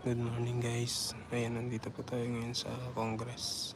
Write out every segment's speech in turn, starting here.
Good morning guys. Ayan, nandito po tayo ngayon sa Congress.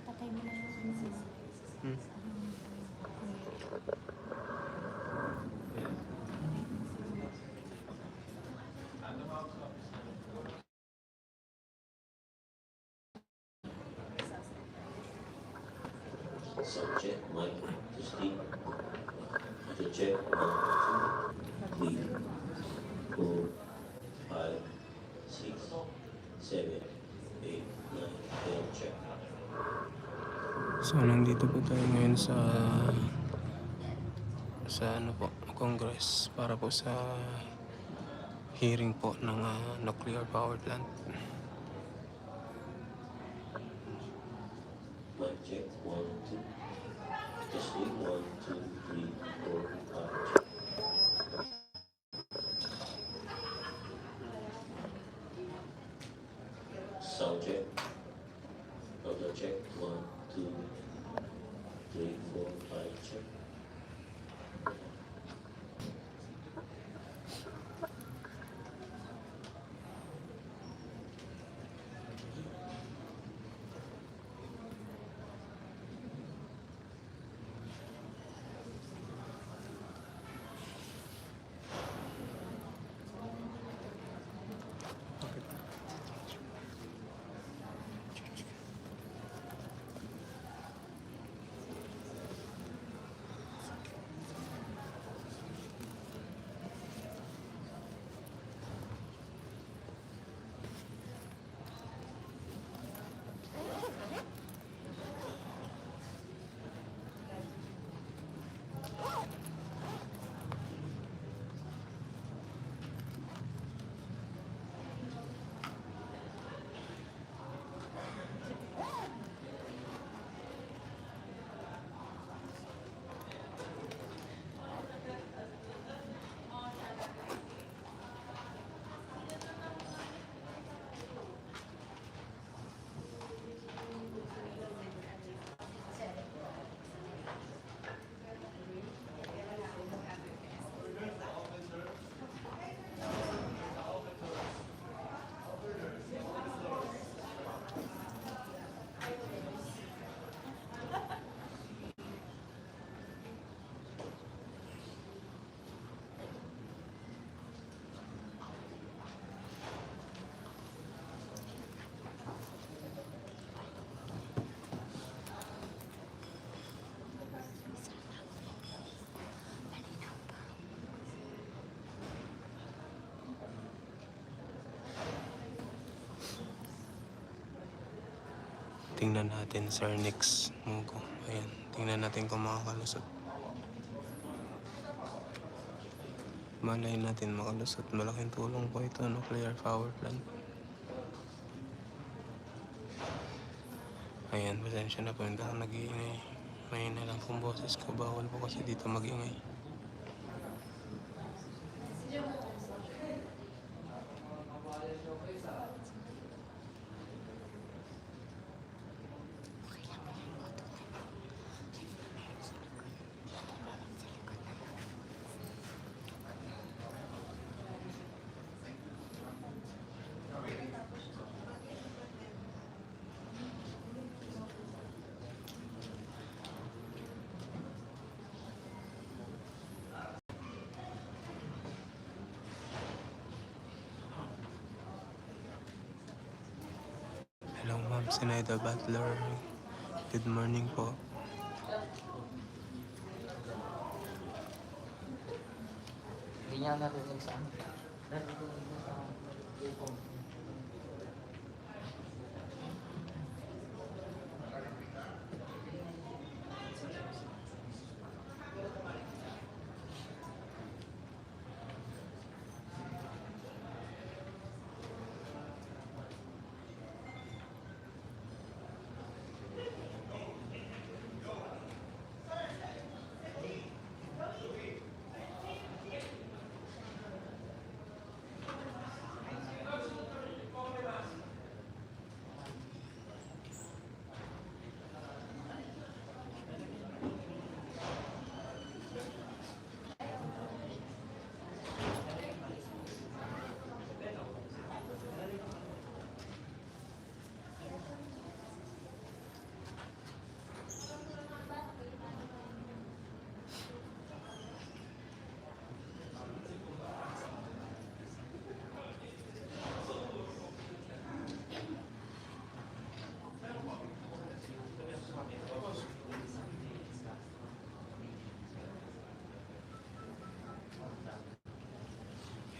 Patay mo na yung Subject mic to speak. To check 1, 2, 3, 4, 5, 6, 7, 8, 9, 10, check. So nandito po tayo ngayon sa ano po, Congress para po sa hearing po ng nuclear power plant. Mic check 1, 2. Testing 1, 2, 3, 4, 5, check. Sound check. Audio check 1, 2, 3, 4, 5, check. tingnan natin, Sir Nix Mugo. Ayan, tingnan natin kung makakalusot. Malay natin makalusot. Malaking tulong po ito, nuclear power plant. Ayan, pasensya na po, hindi ako nag-iingay. May na lang pong boses ko, bawal po kasi dito mag-ingay. Hello Ma'am Sinayda Butler. Good morning po. Hindi niya narinig sa amin. Narinig niya sa amin.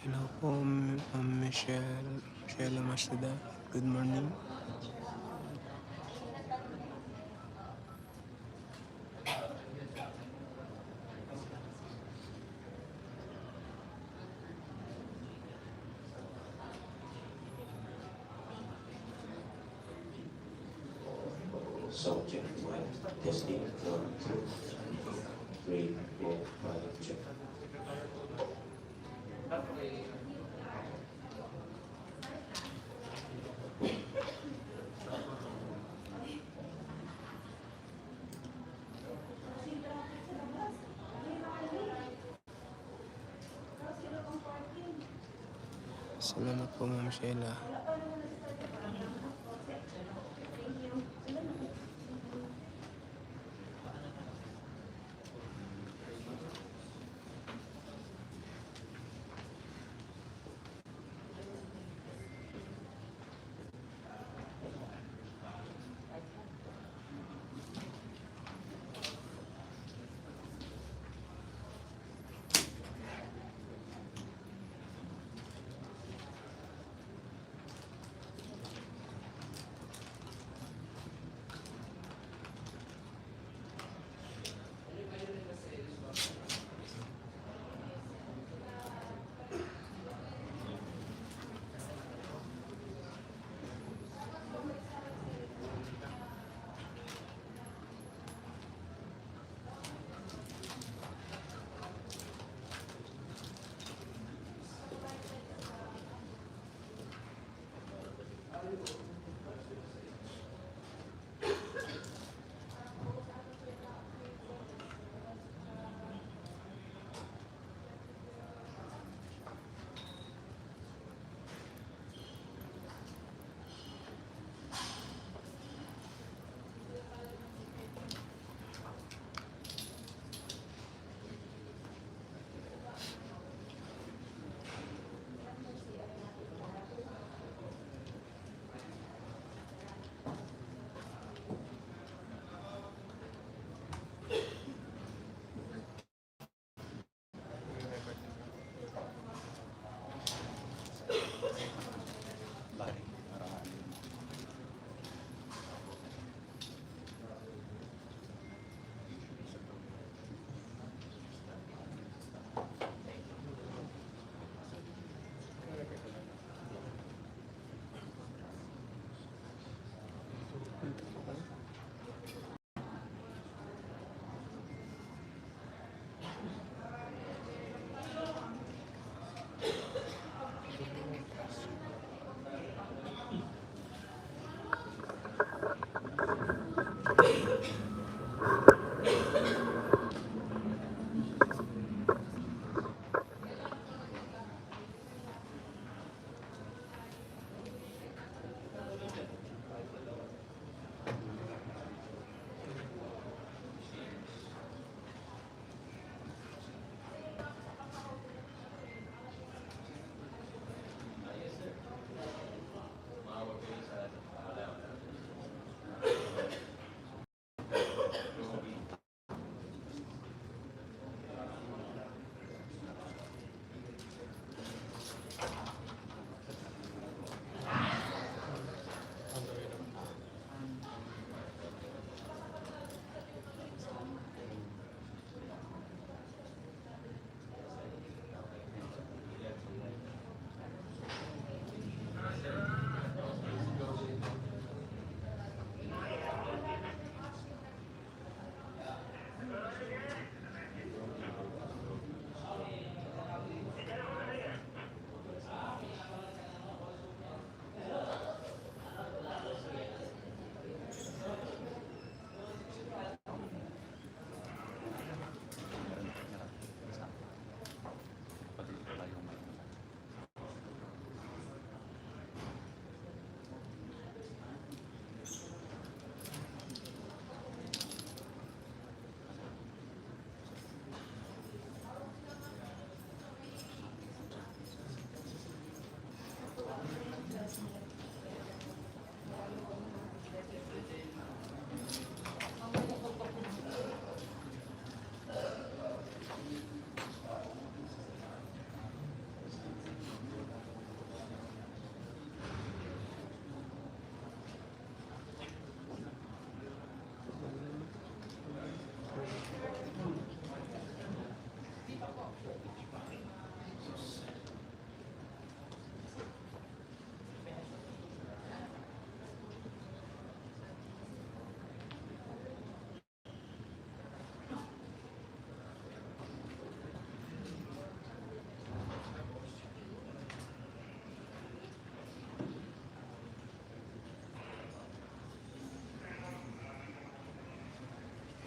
Hello po, Michelle Masada. Good morning. Subject 1, testing 1, 2, 3, 4, 5, check. Salamat po Ma'am Sheila.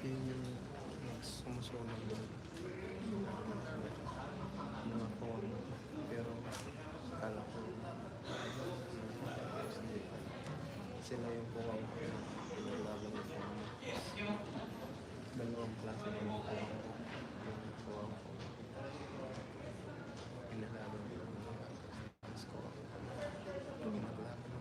Yun yung sumusunod doon. Mga kawang. Pero akala ko sila yung kawang. Pinalaban ko dalawang klase ng mga kawang. Yung kawang ko. Pinalaban ko mas kawang. Pinaglaban ko.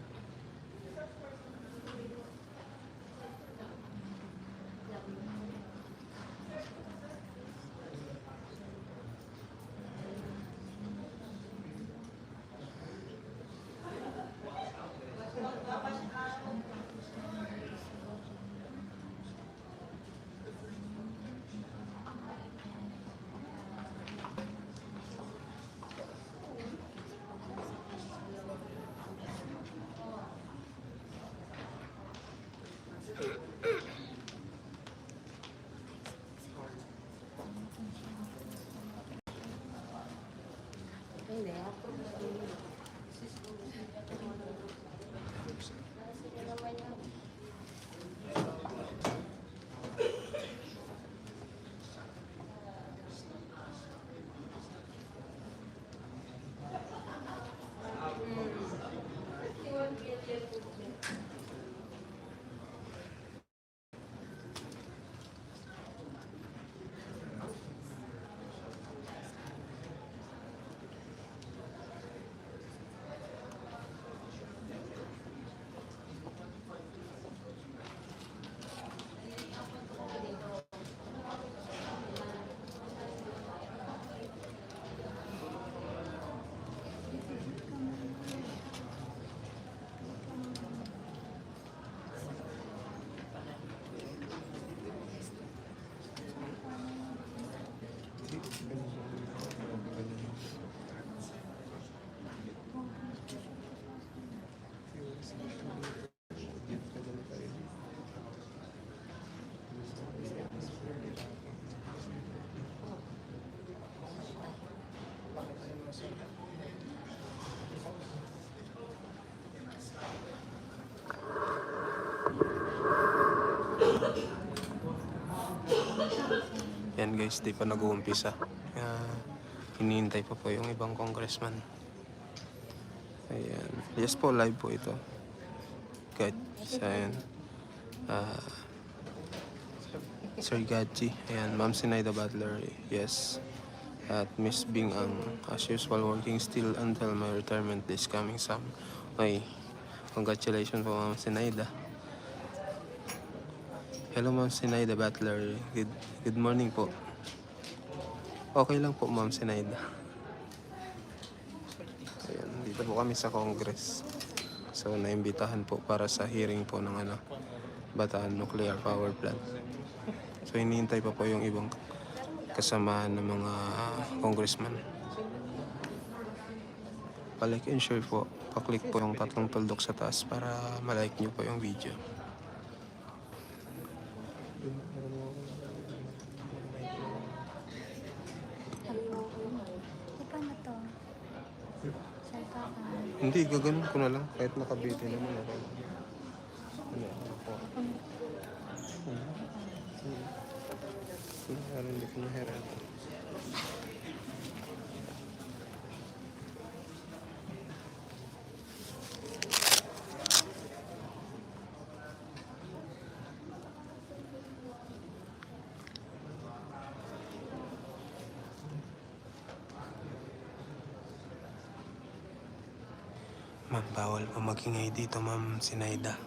Hindi. Yan guys, di pa nag-uumpisa. Hinihintay pa po yung ibang congressman. Ayan. Yes po, live po ito. Guys, ayan. Sir Gachi. Ayan, Ma'am Sinaida Butler. Yes. At Miss Bing ang as usual working still until my retirement this coming summer. Okay. Congratulations po Ma'am Sinaida. Hello Ma'am Sinaida Butler. Good morning po. Okay lang po Ma'am Sinaida. Ayan, dito po kami sa Congress. So naimbitahan po para sa hearing po ng Bataan Nuclear Power Plant. So hinihintay pa po yung ibang kasamahan ng mga congressman. Pa-like and share po. Pa-click po yung tatlong tuldok sa taas para ma-like nyo po yung video. Paano to? Salpakan. Hindi, gaganon ko na lang. Kahit nakabiti naman ako. Ano ako? Parang hindi ko nahiran. Ma'am, bawal po magingay dito, Ma'am Sinaida.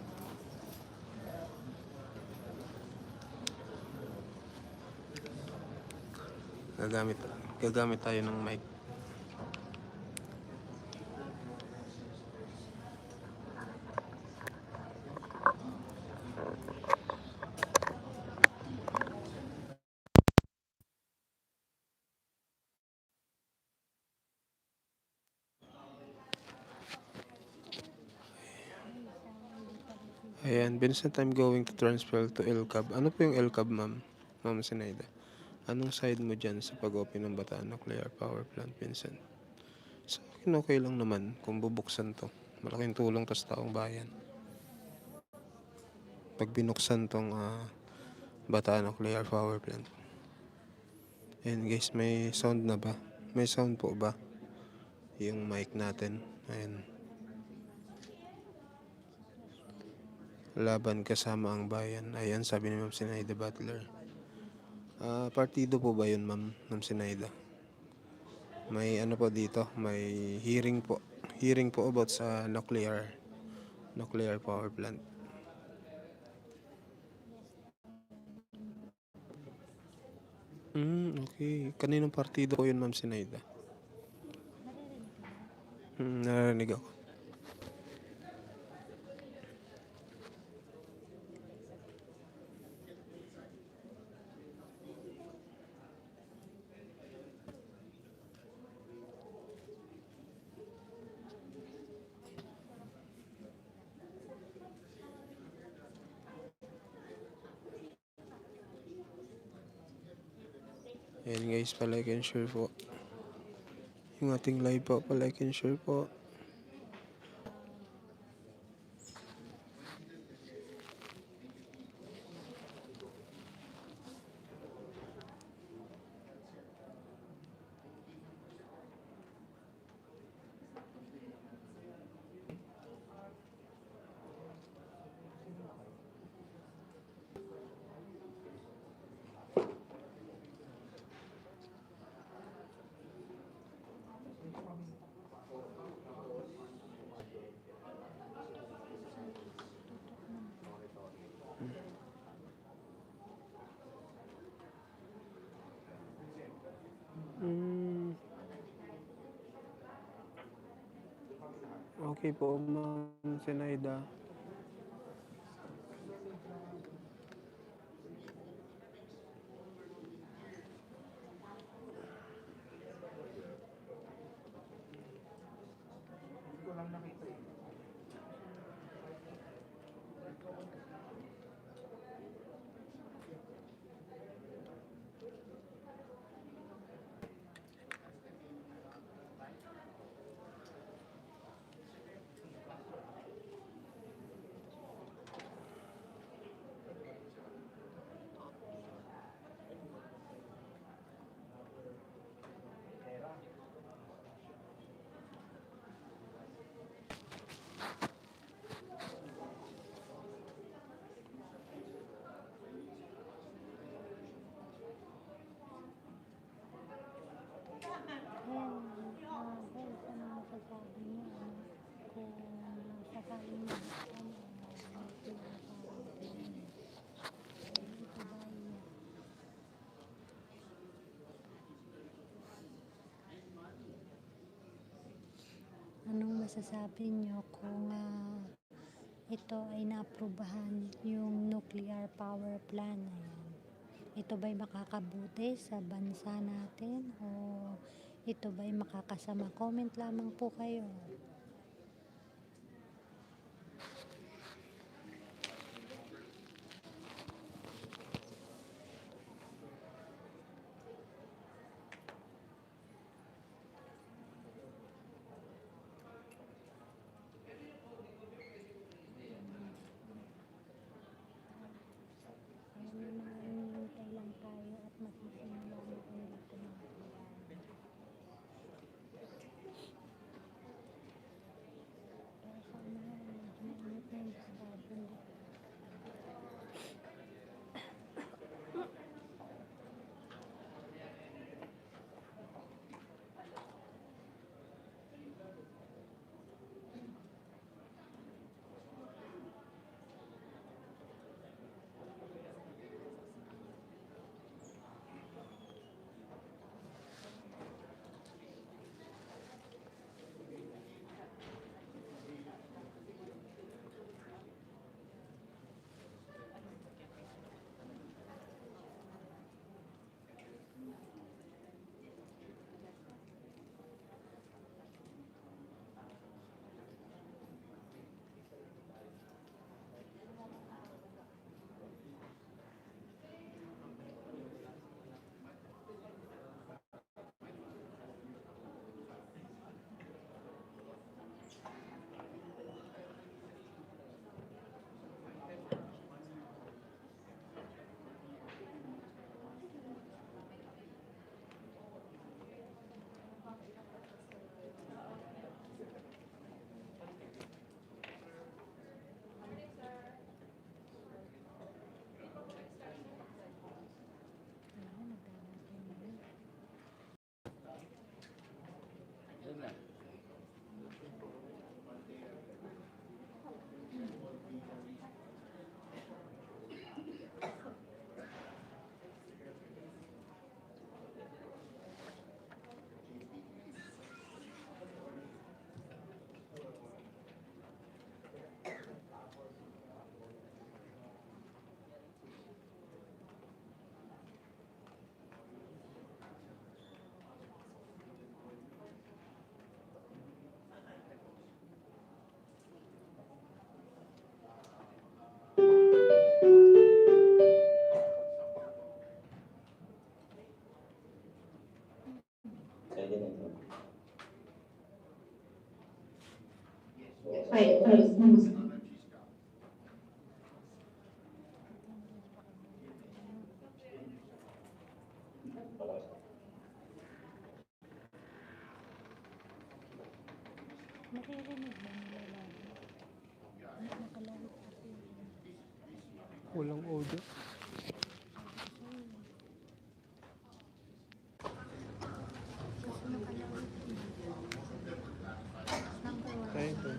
Gagamit tayo ng mic. Ayan, Vincent, I'm going to transfer to LCAB. Ano po yung LCAB, Ma'am? Ma'am Sinaida. Anong side mo dyan sa pag-open ng Bataan Nuclear Power Plant, Vincent? Sa akin, okay lang naman kung bubuksan to. Malaking tulong to sa taong bayan. Pag binuksan tong Bataan Nuclear Power Plant. Ayan guys, may sound na ba? May sound po ba? Yung mic natin. Ayan. Laban kasama ang bayan. Ayan, sabi ni Ma'am Sinaida Butler. Partido po ba yun, Ma'am Sinaida? May ano po dito, may hearing po. Hearing po about sa nuclear power plant. Okay. Kaninong partido po yun, Ma'am Sinaida? Narinig ako. Ayan guys, pa-like and share po. Yung ating live po, pa-like and share po. Okay po, Ma'am Sinaida. Anong masasabi niyo kung ito ay naaprubahan yung nuclear power plant na yan? Ito ba'y makakabuti sa bansa natin o ito ba'y makakasama? Comment lamang po kayo. Hinihintay lang tayo at magsisimula na ulit kumain. Maririnig ba nila lagi? Nakalawit kasi. Walang audio. Kasi nakalawit. Number one. Ay, ito.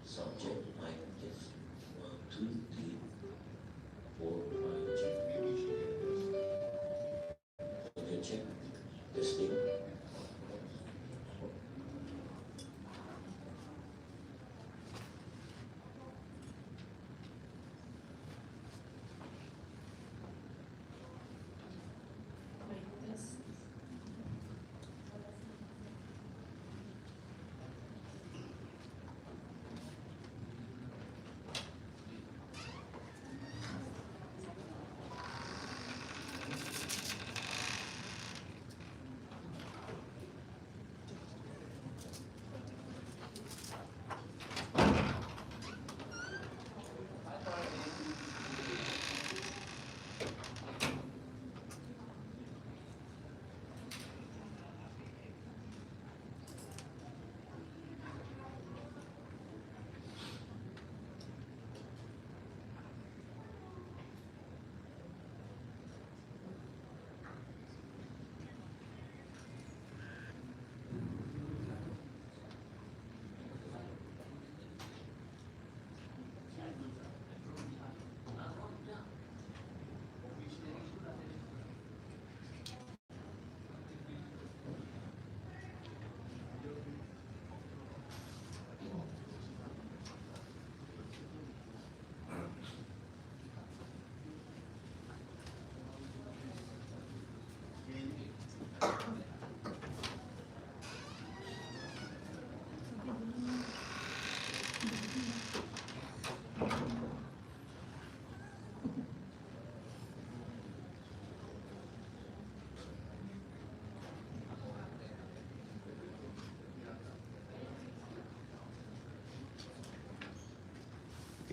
Subject mic test. 1, 2, 3, 4, 5, check. Okay, check. Testing.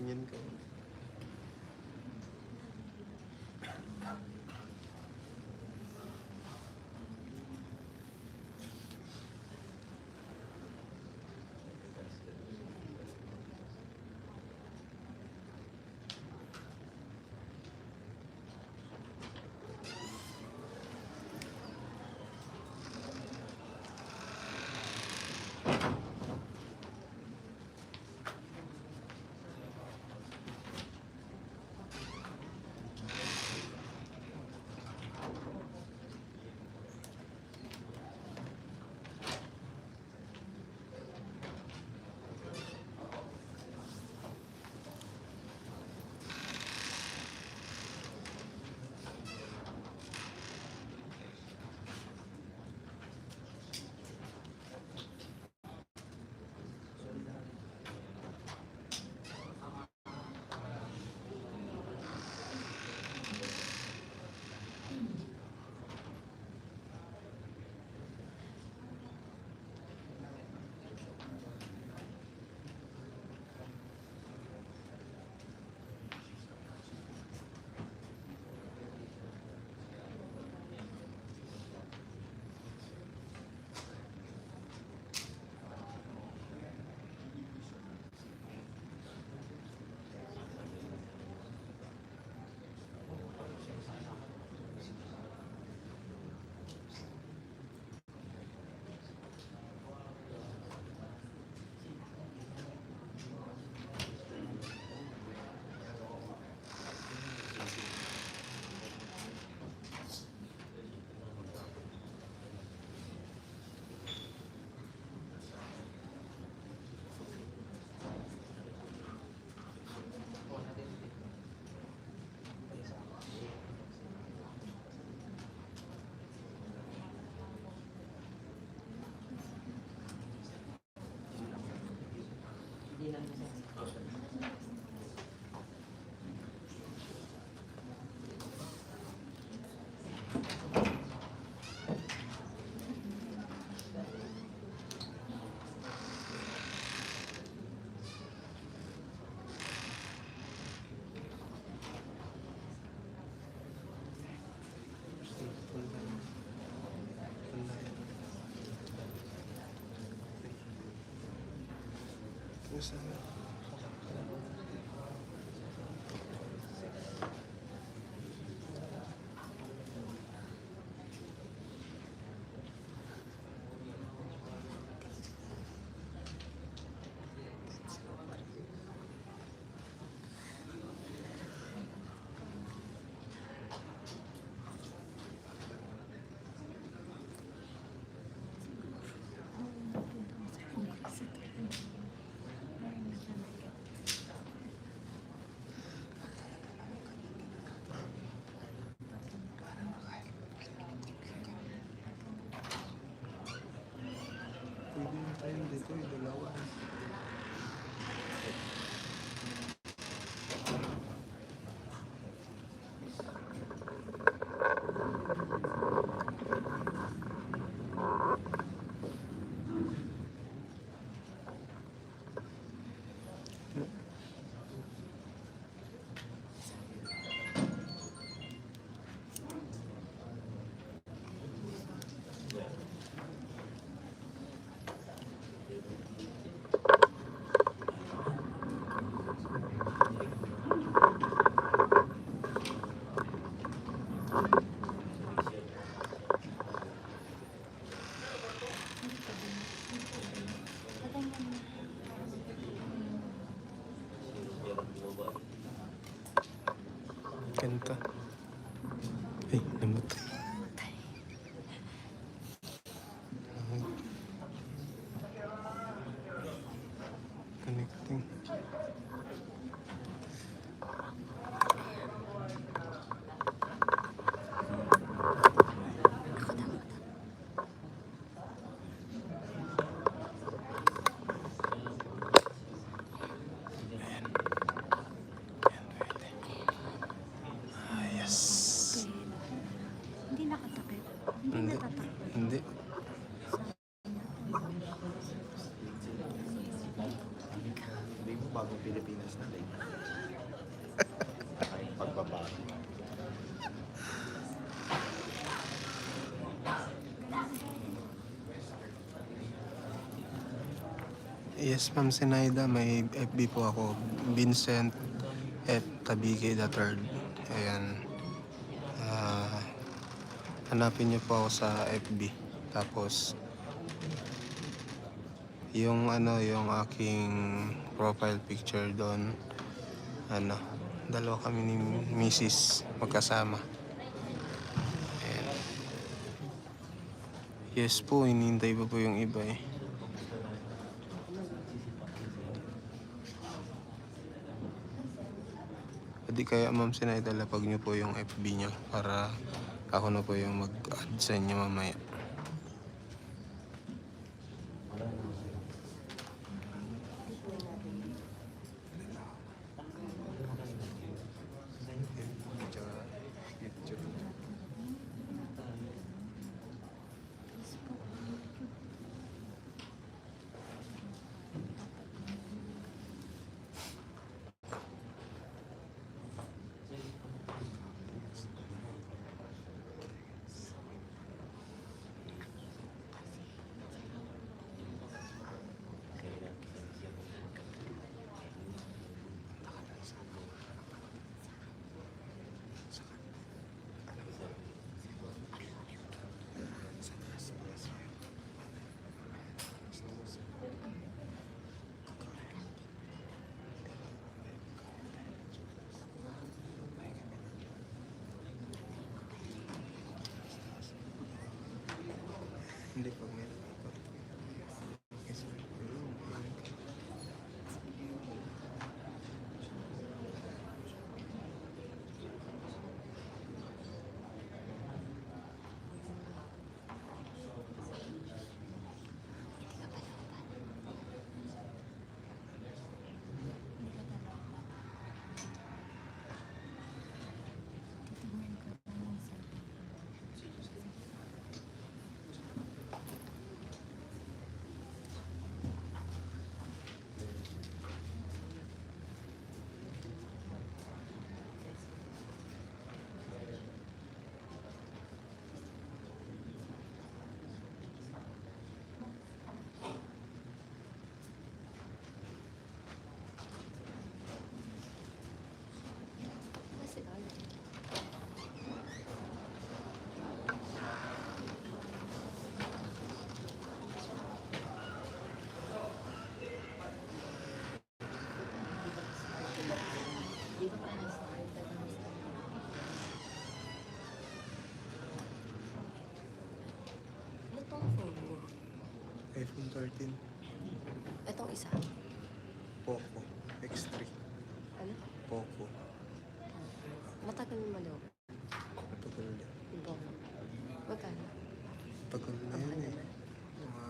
Ganyan ka. Pwede na tayo dito, dalawa. Kanta. Ay, namatay. Connecting. Yes. Hindi nakatakip. Hindi Hindi. natatakip. Hindi. Hindi mo bagong Pilipinas na din. Ay, pagbabago. Yes, Ma'am Sinaida, may FB po ako. Vincent F. Tabige the third. Ayan. Ah, hanapin niyo po ako sa FB. Tapos, yung yung aking profile picture doon, dalawa kami ni Mrs. magkasama. Ayan. Yes po, hinihintay pa po yung iba eh. Pwede kaya Ma'am Sinaida, lapag niyo po yung FB niyo para ako na po yung mag-add sa inyo mamaya. iPhone 13. Itong isa. Poco. X3. Ano? Poco. Matagal mo daw. Matagal din. Iba. Magkano? Tagal na yun eh. Mga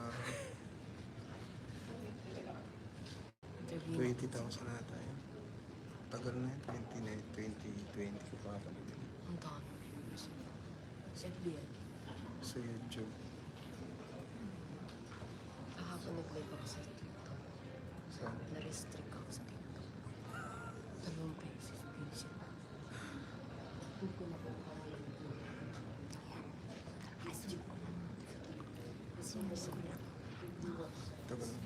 20,000 na tayo. Tagal na yun. 2020 ko pa pabili. Ang dami. Sa FBL. Sa YouTube. Kahapon nag-live ako sa TikTok. So, Na-restrict ako sa TikTok. 2 pesos. Piso. Hindi ko na po tagal na.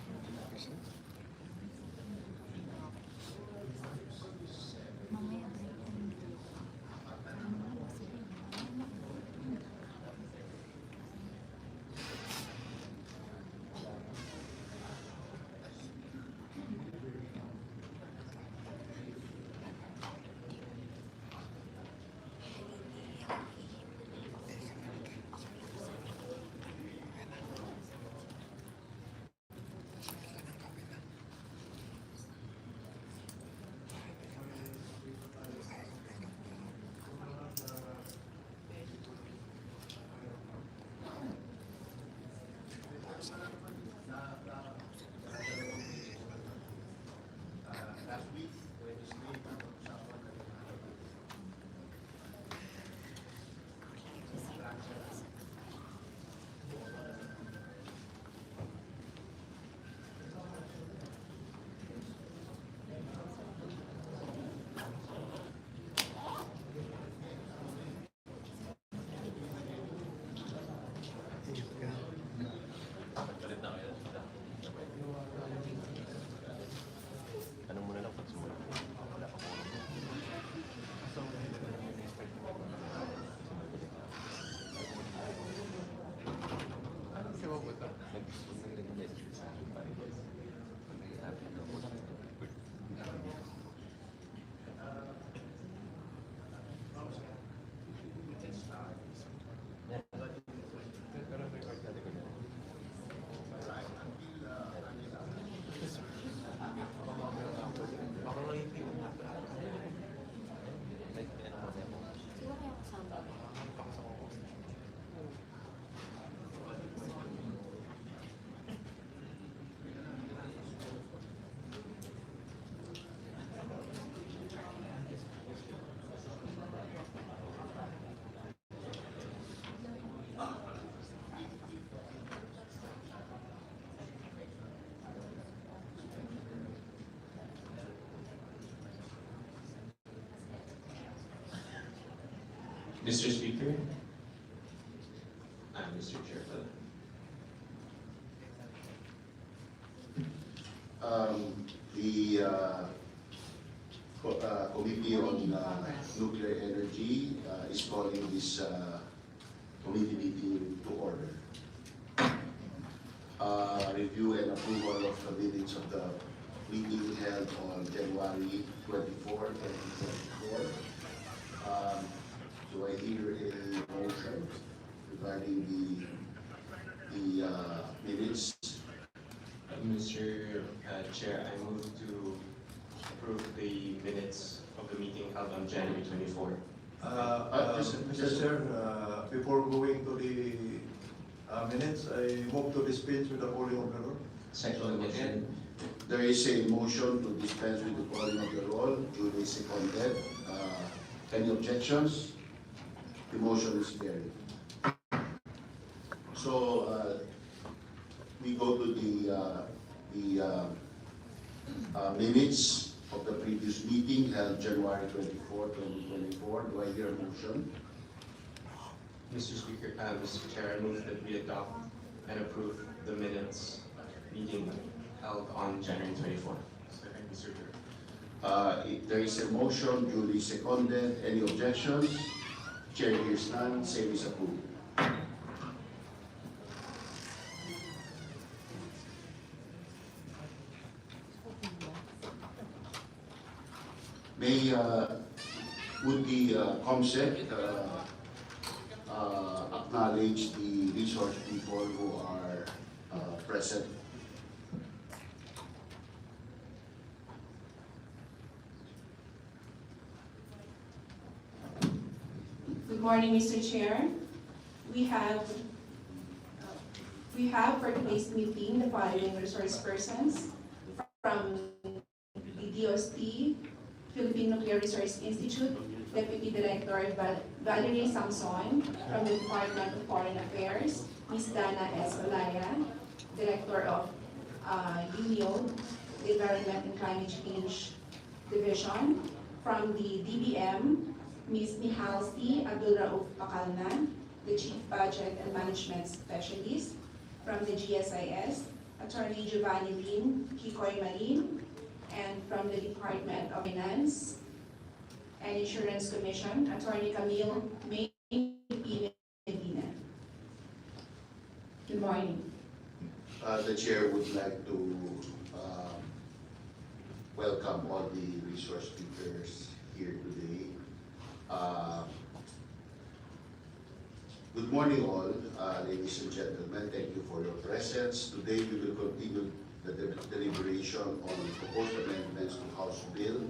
Mamaya break time. Mr. Speaker, Mr. Chair. The Committee on Nuclear Energy is calling this committee meeting to order. Review and approval of the minutes of the meeting held on January 24, 2024. Do I hear a motion regarding the minutes? Mr. Chair, I move to approve the minutes of the meeting held on January 24. Mr. Chair, before going to the minutes, I move to dispense with the calling of the roll. Second motion. There is a motion to dispense with the calling of the roll, duly seconded. Any objections? The motion is carried. So we go to the minutes of the previous meeting held January 24, 2024. Do I hear a motion? Mr. Speaker, Mr. Chair, I move that we adopt and approve the minutes meeting held on January 24. Second, Mr. Chair. There is a motion duly seconded. Any objections? Chair hears none. Same is approved. May would the COMSEC acknowledge the resource people who are present. Good morning, Mr. Chair. We have for today's meeting the following resource persons from the DOST, Philippine Nuclear Resource Institute, Deputy Director Valerie Samson, from the Department of Foreign Affairs, Ms. Dana S. Olaya, Director of UNIO, the Environment and Climate Change Division, from the DBM, Ms. Mihalsi Abdulrauf Pakalna, the Chief Budget and Management Specialist. From the GSIS, Attorney Giovanni Lin Kikoy Malin, and from the Department of Finance and Insurance Commission, Attorney Camille May P. Medina. Good morning. The chair would like to welcome all the resource speakers here today. Good morning all, ladies and gentlemen. Thank you for your presence. Today we will continue the deliberation on proposed amendments to House Bill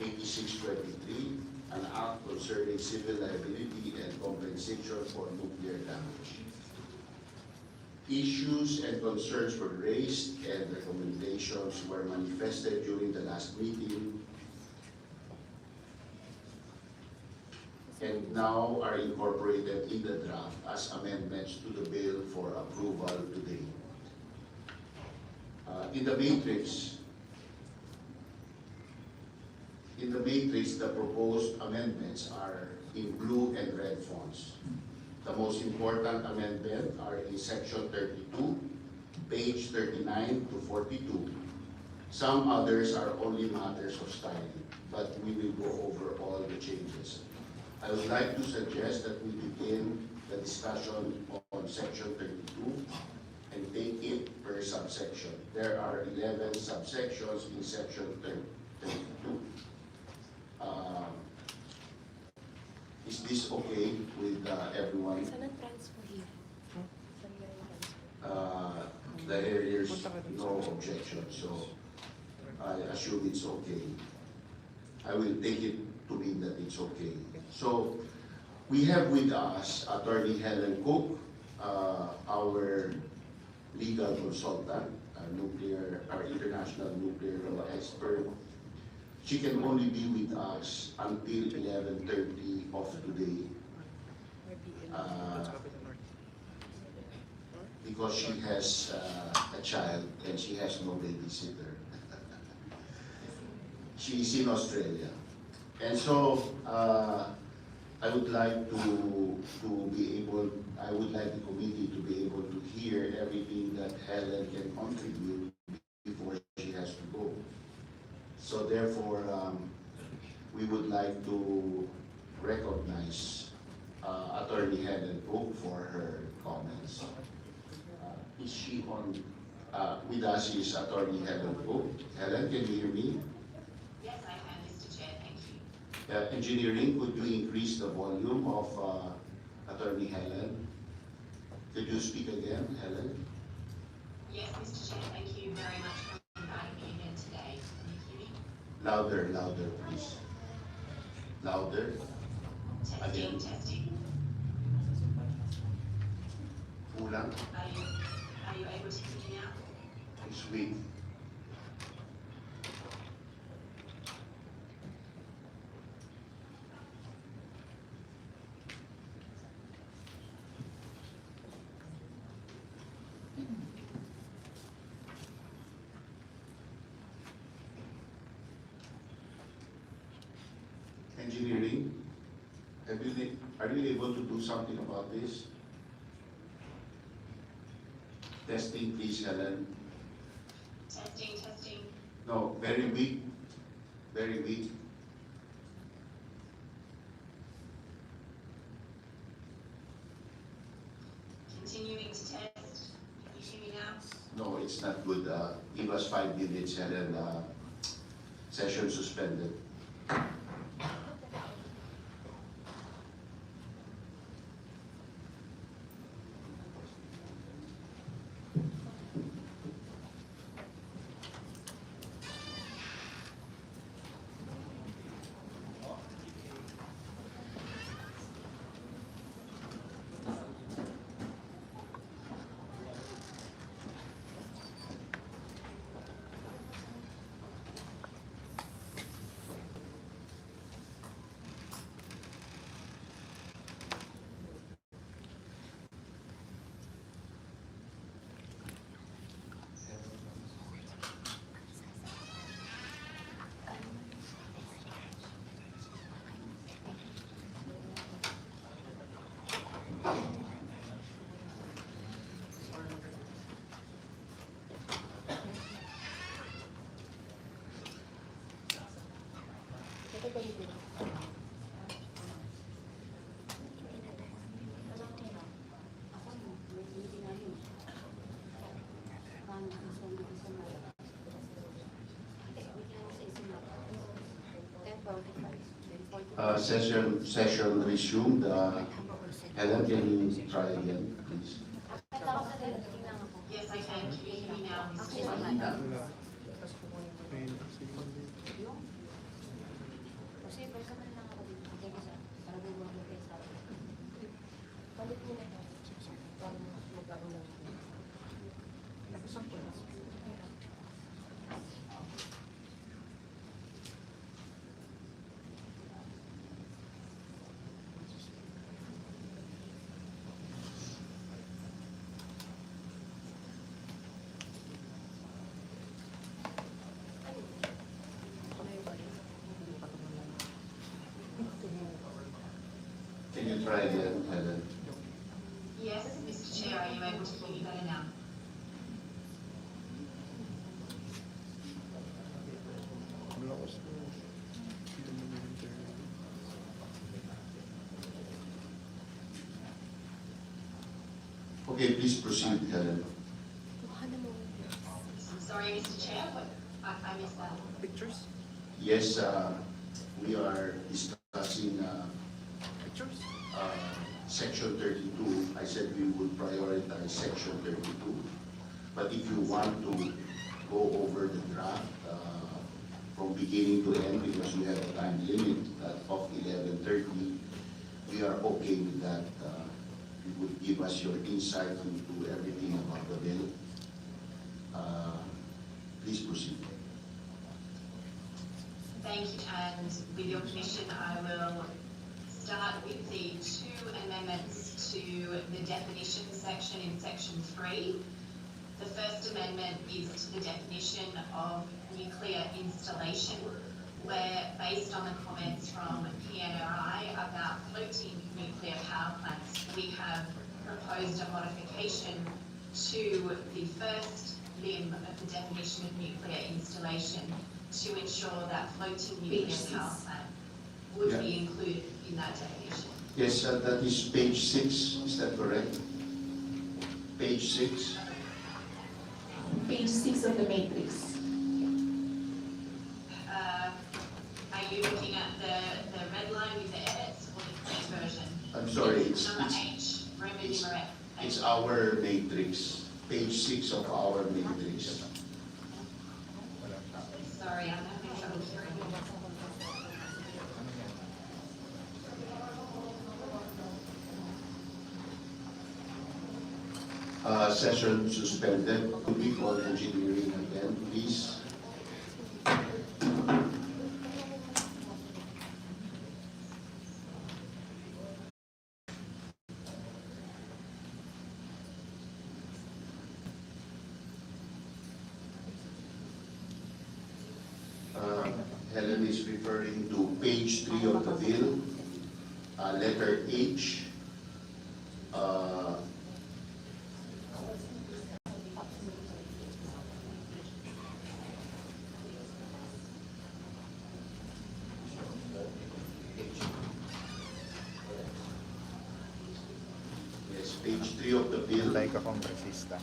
8623, an act concerning civil liability and compensation for nuclear damage. Issues and concerns were raised and recommendations were manifested during the last meeting and now are incorporated in the draft as amendments to the bill for approval today. In the matrix, the proposed amendments are in blue and red fonts. The most important amendment are in section 32, page 39 to 42. Some others are only matters of styling, but we will go over all the changes. I would like to suggest that we begin the discussion on section 32 and take it per subsection. There are 11 subsections in section 32. Is this okay with everyone? There's no objection, so I assume it's okay. I will take it to mean that it's okay. So we have with us Attorney Helen Cook, our legal consultant, our international nuclear law expert. She can only be with us until 11:30 of today because she has a child and she has no babysitter. She's in Australia. And so I would like I would like the committee to be able to hear everything that Helen can contribute before she has to go. So therefore, we would like to recognize Attorney Helen Cook for her comments. Is she on? With us is Attorney Helen Cook. Helen, can you hear me? Yes, I can, Mr. Chair. Thank you. Engineering, could you increase the volume of Attorney Helen? Could you speak again, Helen? Yes, Mr. Chair. Thank you very much for inviting me again today. Can you hear me? Louder, please. Louder. Again. Testing. Kulang. Are you able to hear me now? It's weak. Engineering, are you able to do something about this? Testing, please, Helen. Testing. No, very weak. Very weak. Continuing to test. Can you hear me now? No, it's not good. Give us 5 minutes, Helen. Session suspended. Session resumed. Helen, can you try again, please? Yes, I can. Can you hear me now, Mr. Chair? Can you try again, Helen? Yes, Mr. Chair, are you able to hear me better now? Okay, please proceed, Helen. Sorry, Mr. Chair, what, I missed that. Pictures? Yes, we are discussing Section 32. I said we would prioritize Section 32. But if you want to go over the draft from beginning to end, because we have a time limit of 11:30, we are okay with that. You would give us your insight into everything about the bill. Please proceed. Thank you, and with your permission, I will start with the two amendments to the definition section in Section 3. The first amendment is to the definition of nuclear installation, where, based on the comments from PNRI about floating nuclear power plants, we have proposed a modification to the first limb of the definition of nuclear installation to ensure that floating nuclear power plant would be included in that definition. Yes, that is page 6, is that correct? Page 6? Page 6 of the matrix. Are you looking at the red line with the edits or the clean version? I'm sorry, Number H, Roman numeral H. it's our matrix, page 6 of our matrix. Sorry, I'm having trouble hearing you. Session suspended. Could we call engineering again, please? Helen is referring to page 3 of the bill, letter H. Yes, page 3 of the bill. Like a congresista.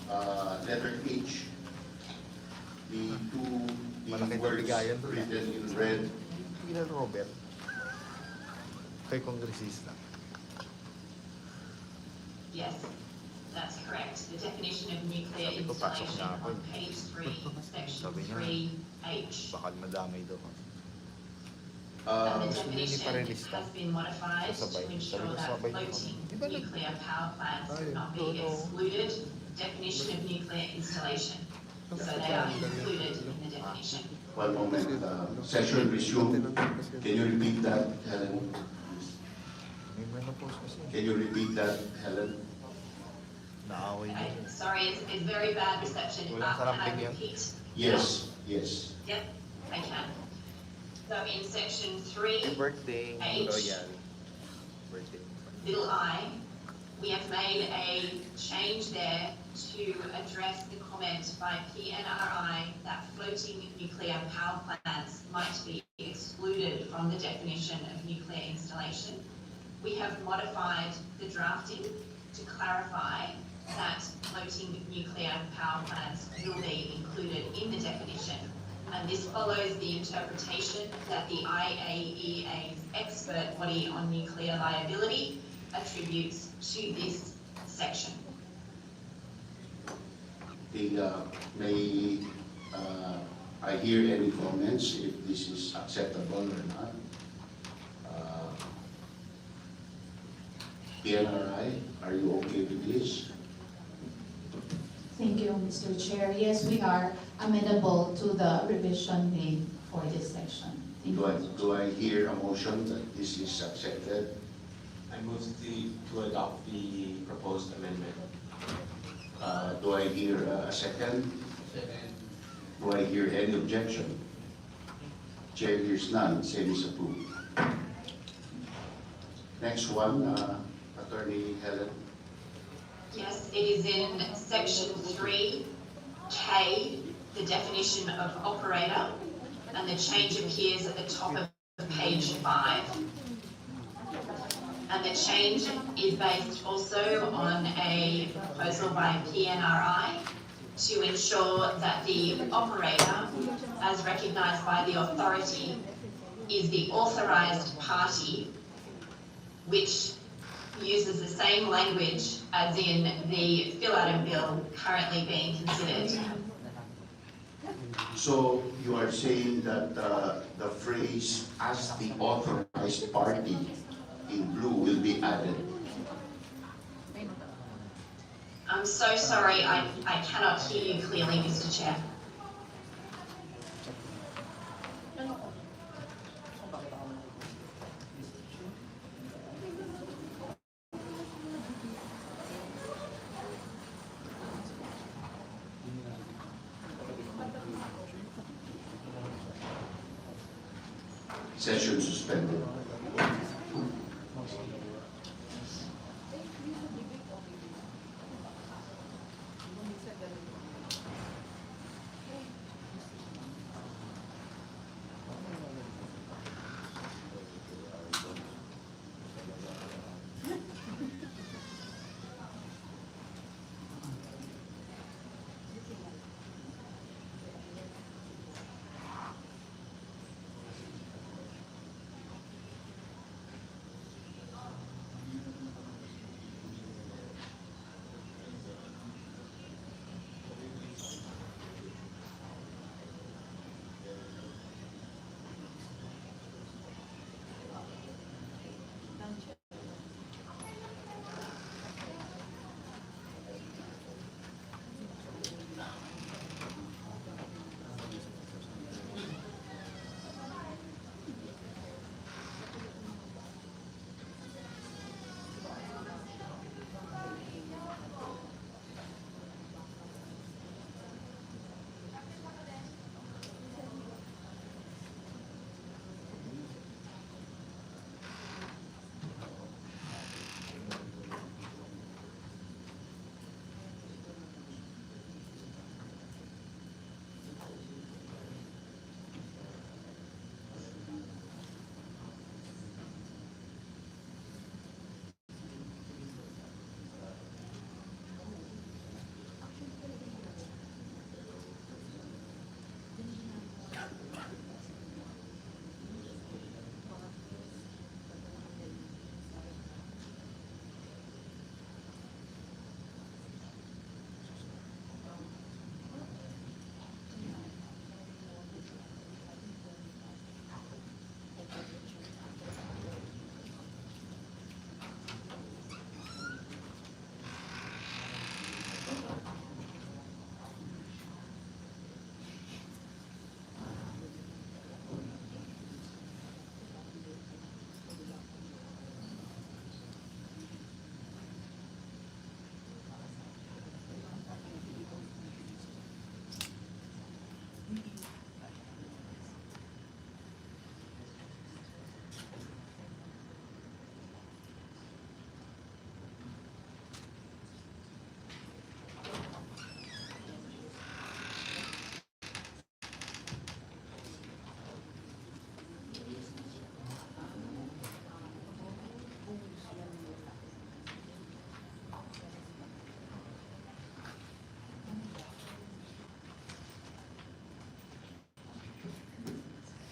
Letter H. The Malaki words bigayan doon. written in red. Ilan Robert? Kay kongresista. Yes, that's correct. The definition of nuclear Sabi ko, pasok installation na ako. on page 3, section Sabi niya, 3H. Baka madamay daw. And the gusto niya definition iparelista. has been modified Sabay. to ensure Sabi ko, that sabay niya. floating Di ba nag- nuclear power plants Tayo, would not be no. excluded. Definition of nuclear installation. So they are included in the definition. One moment, session resumed. Can you repeat that, Helen? May menopause kasi. Can you repeat that, Helen? Naaway niya. Sorry, it's very bad reception. Walang Can I salamping yan. repeat? Yes, yes. Yep, I can. So in section Happy 3, birthday, H. Royal. Birthday. little I, we have made a change there to address the comment by PNRI that floating nuclear power plants might be excluded from the definition of nuclear installation. We have modified the drafting to clarify that floating nuclear power plants will be included in the definition. And this follows the interpretation that the IAEA's expert body on nuclear liability attributes to this section. May I hear any comments if this is acceptable or not? PNRI, are you okay with this? Thank you, Mr. Chair. Yes, we are amenable to the revision made for this section. Do I hear a motion that this is accepted? I move to adopt the proposed amendment. Do I hear a second? Do I hear any objection? Chair hears none, same is approved. Next one, Attorney Helen. Yes, it is in section 3K, the definition of operator, and the change appears at the top of page 5. And the change is based also on a proposal by PNRI to ensure that the operator, as recognised by the authority, is the authorised party, which uses the same language as in the fill-out bill currently being considered. So you are saying that the phrase "as the authorized party" in blue will be added? I'm so sorry, I cannot hear you clearly, Mr. Chair. Session suspended.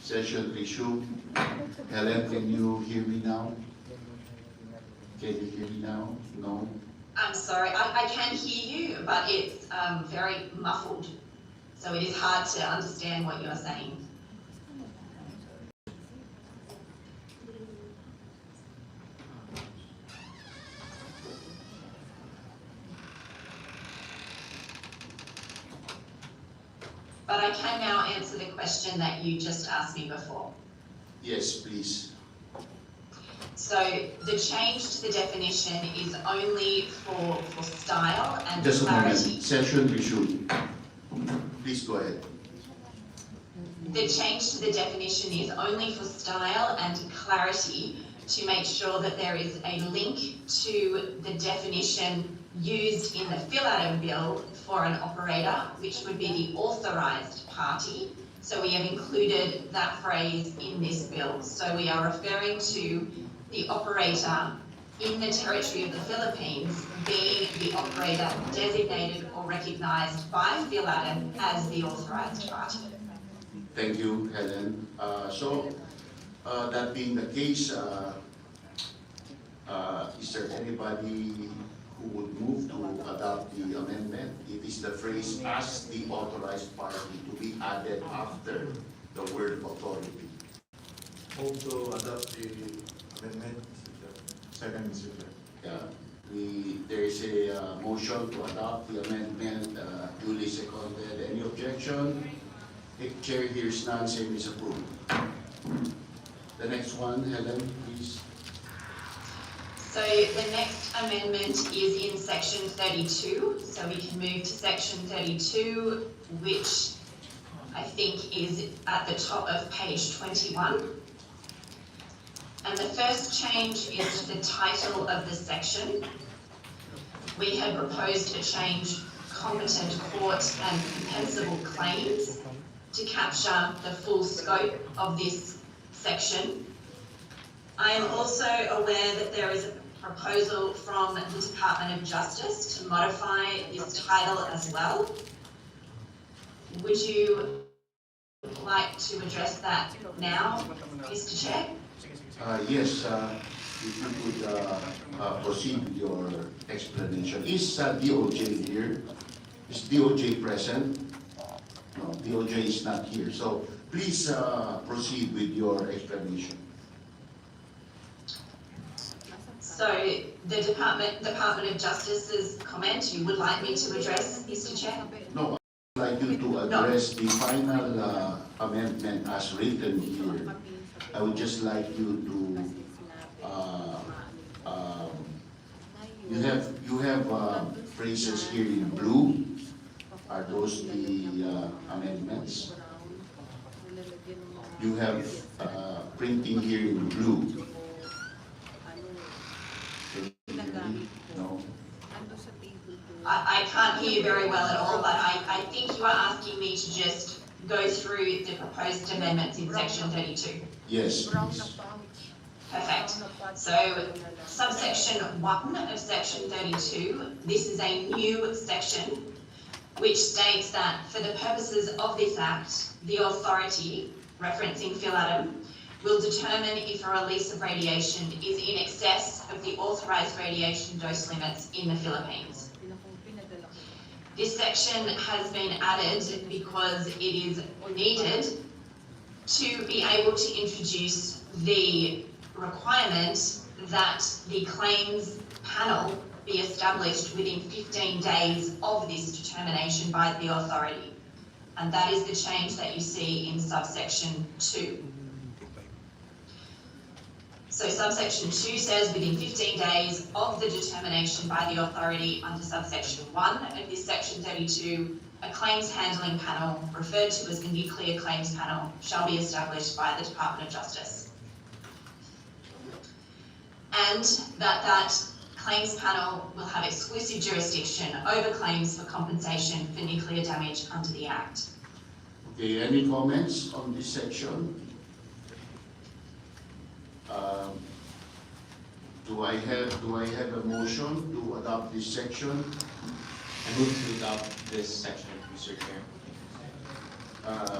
Session resumed. Helen, can you hear me now? Can you hear me now? No? I'm sorry, I can hear you, but it's very muffled. So it is hard to understand what you're saying. But I can now answer the question that you just asked me before. Yes, please. So the change to the definition is only for style and Just a moment. clarity. Session resumed. Please go ahead. The change to the definition is only for style and clarity to make sure that there is a link to the definition used in the fill-out bill for an operator, which would be the authorised party. So we have included that phrase in this bill. So we are referring to the operator in the territory of the Philippines being the operator designated or recognised by fill-out as the authorised party. Thank you, Helen. That being the case, is there anybody who would move to adopt the amendment? It is the phrase "as the authorized party" to be added after the word authority. Move to adopt the amendment, Mr. Chair. Second, Mr. Chair. There is a motion to adopt the amendment, duly seconded. Any objection? If Chair hears none, same is approved. The next one, Helen, please. So the next amendment is in section 32. So we can move to section 32, which I think is at the top of page 21. And the first change is to the title of the section. We had proposed a change, competent court and compensable claims, to capture the full scope of this section. I am also aware that there is a proposal from the Department of Justice to modify this title as well. Would you like to address that now, Mr. Chair? Yes, if you could proceed with your explanation. Is DOJ here? Is DOJ present? No, DOJ is not here. So please proceed with your explanation. So the Department of Justice's comment, you would like me to address, Mr. Chair? No, I'd like you to address the final amendment as written here. I would just like you to, you have phrases here in blue. Are those the amendments? You have printing here in blue. No. I can't hear you very well at all, but I think you are asking me to just go through the proposed amendments in section 32. Yes, please. Perfect. So subsection 1 of section 32, this is a new section which states that for the purposes of this act, the authority, referencing Phil Adam, will determine if a release of radiation is in excess of the authorised radiation dose limits in the Philippines. This section has been added because it is needed to be able to introduce the requirement that the claims panel be established within 15 days of this determination by the authority. And that is the change that you see in subsection 2. So subsection 2 says within 15 days of the determination by the authority under subsection 1 of this section 32, a claims handling panel, referred to as the Nuclear Claims Panel, shall be established by the Department of Justice. And that claims panel will have exclusive jurisdiction over claims for compensation for nuclear damage under the Act. Okay, any comments on this section? Do I have a motion to adopt this section? I move to adopt this section, Mr. Chair.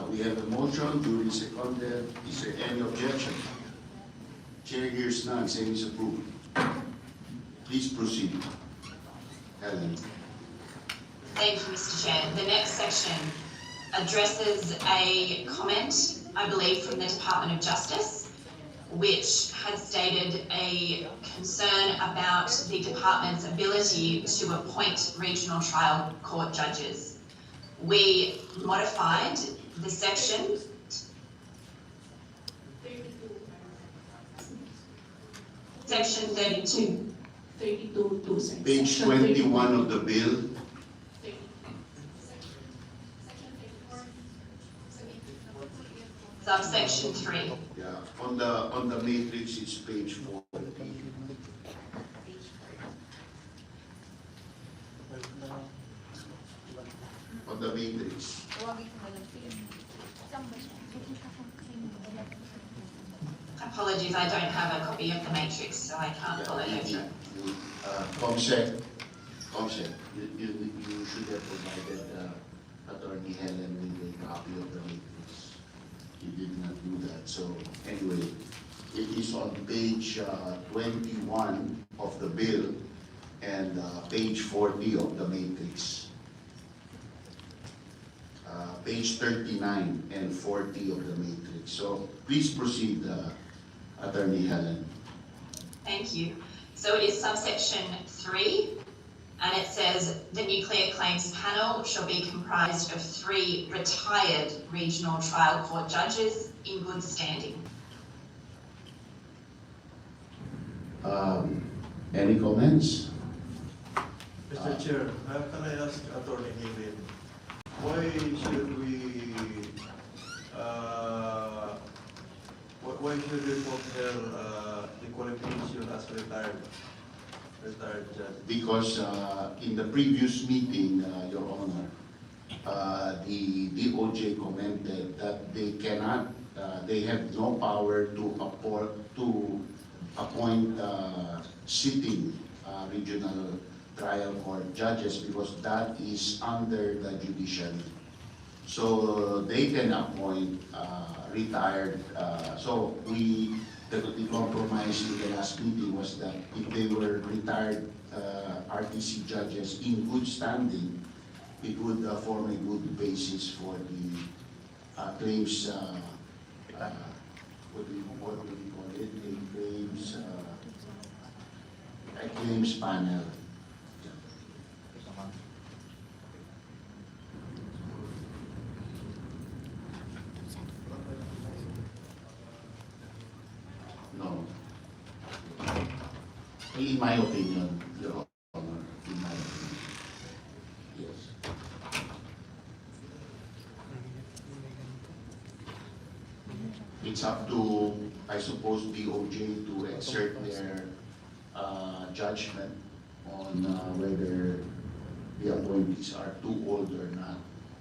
We have a motion duly seconded. Is there any objection? Chair hears none. Same is approved. Please proceed. Helen. Thank you, Mr. Chair. The next section addresses a comment, I believe, from the Department of Justice, which had stated a concern about the department's ability to appoint regional trial court judges. We modified the section Section 32. 32 sir. Page Section 21 32. of the bill. Subsection 3. Yeah, on the matrix, it's page 4. On the matrix. Apologies, I don't have a copy of the matrix, so I can't follow you through. Comsec, you should have provided Attorney Helen with a copy of the matrix. You did not do that. So anyway, it is on page 21 of the bill and page 40 of the matrix. Page 39 and 40 of the matrix. So please proceed, Attorney Helen. Thank you. So it is subsection 3, and it says the Nuclear Claims Panel shall be comprised of 3 retired regional trial court judges in good standing. Any comments? Mr. Chair, can I ask Attorney Muling, why should we put her the qualification as retired judge? Because in the previous meeting, Your Honor, the DOJ commented that they cannot, they have no power to appoint sitting regional trial court judges because that is under the judiciary. So they can appoint retired. So the compromise in the last meeting was that if they were retired RTC judges in good standing, it would form a good basis for the claims. What do we call it? A claims panel. No. In my opinion, Your Honor, in my opinion. Yes. It's up to, I suppose, DOJ to exert their judgment on whether the appointees are too old or not.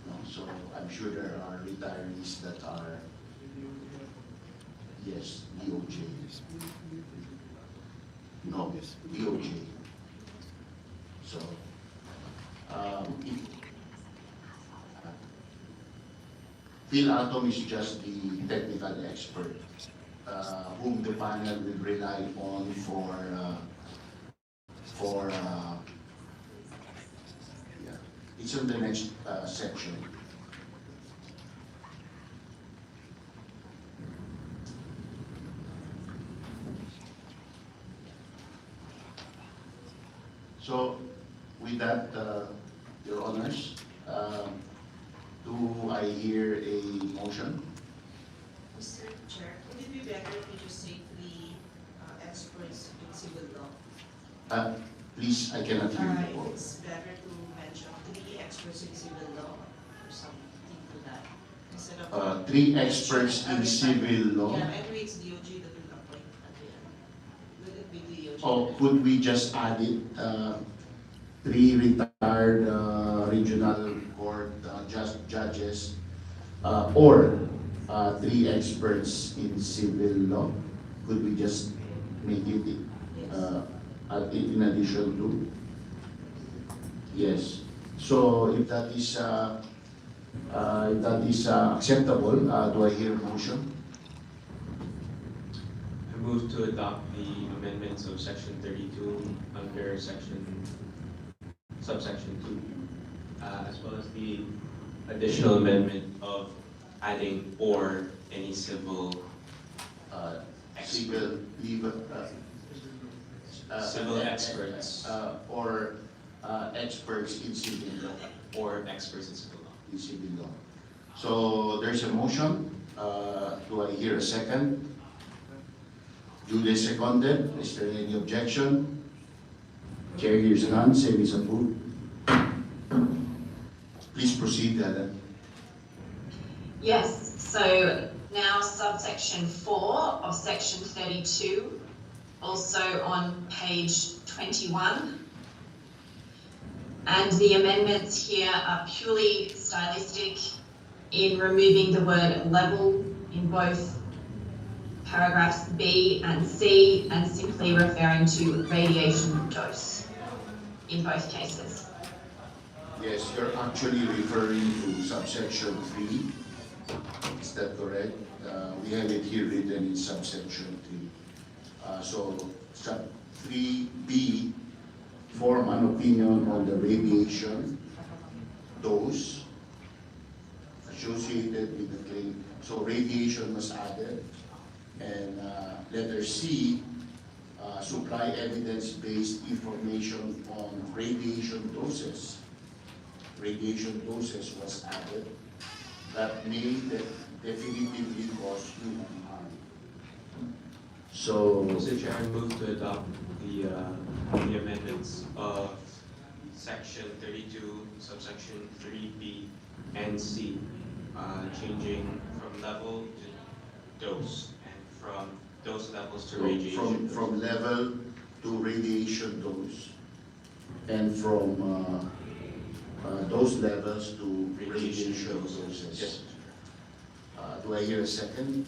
No? So I'm sure there are retirees that are, yes, DOJ. No, DOJ. So, Phil Atom is just the technical expert whom the panel will rely on yeah, it's in the next section. So, with that, Your Honors, do I hear a motion? Mr. Chair, would it be better if you just say 3 experts in civil law? Please, I cannot hear you. It's better to mention 3 experts in civil law or something to that. Instead of 3 experts in civil law. Yeah, anyway, it's DOJ that will appoint at the end. Will it be DOJ? Or could we just add it, 3 retired regional court judges, or 3 experts in civil law? Could we just make it in addition to? Yes. So if that is That is acceptable. Do I hear a motion? I move to adopt the amendments of section 32 under subsection 2, as well as the additional amendment of adding or any civil Civil, legal, civil experts or experts in civil law. or experts in civil law. In civil law. So there's a motion. Do I hear a second? Duly seconded. Is there any objection? Chair hears none. Same is approved. Please proceed, Helen. Yes, so now subsection 4 of section 32, also on page 21. And the amendments here are purely stylistic in removing the word level in both paragraphs B and C and simply referring to radiation dose in both cases. Yes, you're actually referring to subsection 3. Is that correct? We have it here written in subsection 3. So sub 3B, form an opinion on the radiation dose associated with the claim. So radiation was added. And letter C, supply evidence-based information on radiation doses. Radiation doses was added that may definitively cause human harm. So, Mr. Chair, I move to adopt the amendments of section 32, subsection 3B and C, changing from level to dose and from dose levels to radiation. From level to radiation dose, and from those levels to radiation doses. Yes. Do I hear a second?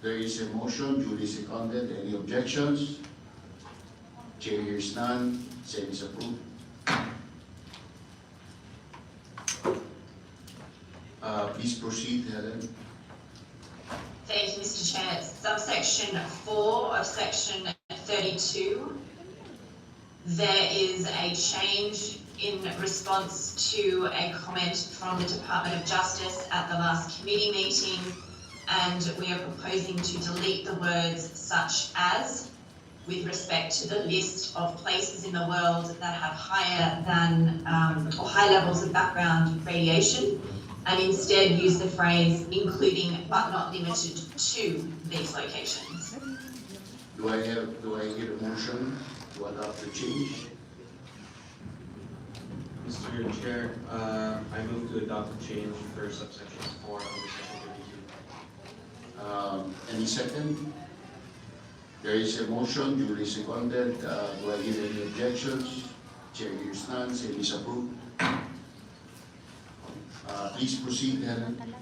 There is a motion, duly seconded. Any objections? Chair hears none. Same is approved. Please proceed, Helen. Thank you, Mr. Chair. Subsection 4 of section 32. There is a change in response to a comment from the Department of Justice at the last committee meeting, and we are proposing to delete the words such as with respect to the list of places in the world that have higher than or high levels of background radiation, and instead use the phrase including but not limited to these locations. Do I hear a motion to adopt the change? Mr. Chair, I move to adopt the change for subsection 4 under section 32. Any second? There is a motion, duly seconded. Do I hear any objections? Chair hears none. Same is approved. Please proceed, Helen.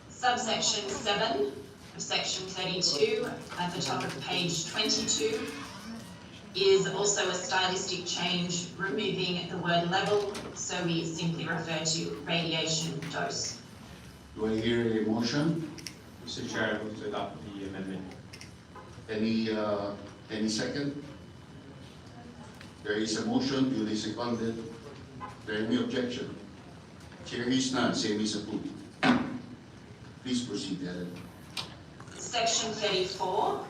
Subsection 7 of section 32 at the top of page 22 is also a stylistic change, removing the word level, so we simply refer to radiation dose. Do I hear a motion? Mr. Chair, I move to adopt the amendment. Any second? There is a motion, duly seconded. There any objection? Chair hears none. Same is approved. Please proceed, Helen. Section 34,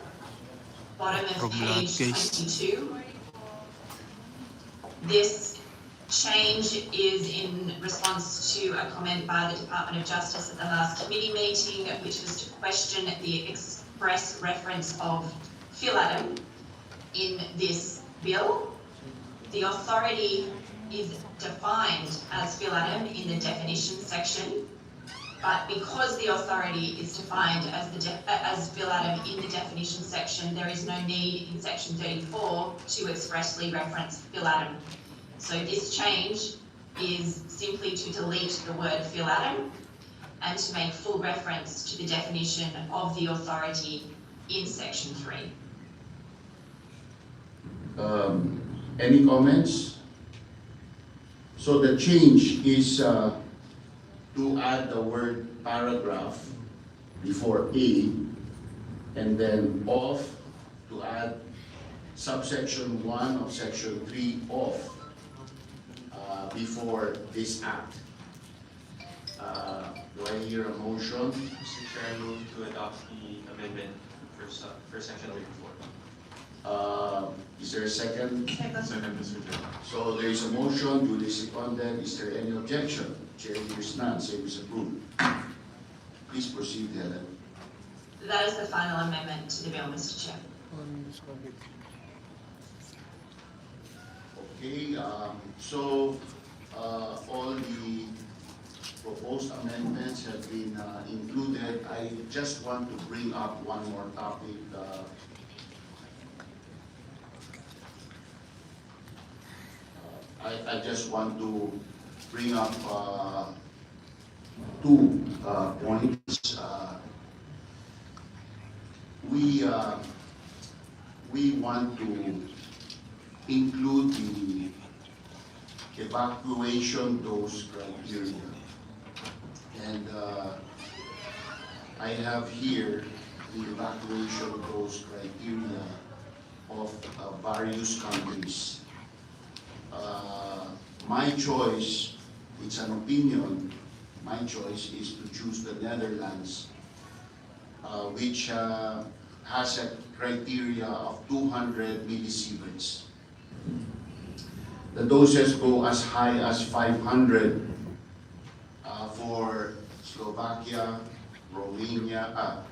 bottom of page 22. This change is in response to a comment by the Department of Justice at the last committee meeting, which was to question the express reference of philatum in this bill. The authority is defined as philatum in the definition section, but because the authority is defined as philatum in the definition section, there is no need in section 34 to expressly reference philatum. So this change is simply to delete the word philatum and to make full reference to the definition of the authority in section 3. Any comments? So the change is to add the word paragraph before A, and then of, to add subsection 1 of section 3 of before this act. Do I hear a motion? Mr. Chair, I move to adopt the amendment for section 34. Is there a second? Second, Mr. Chair. So there is a motion, duly seconded. Is there any objection? Chair hears none, same is approved. Please proceed, Helen. That is the final amendment to the bill, Mr. Chair. Okay, so all the proposed amendments have been included. I just want to bring up one more topic. I just want to bring up two points. We want to include the evacuation dose criteria. And I have here the evacuation dose criteria of various countries. My choice, it's an opinion, my choice is to choose the Netherlands, which has a criteria of 200 millisieverts. The doses go as high as 500 for Slovakia,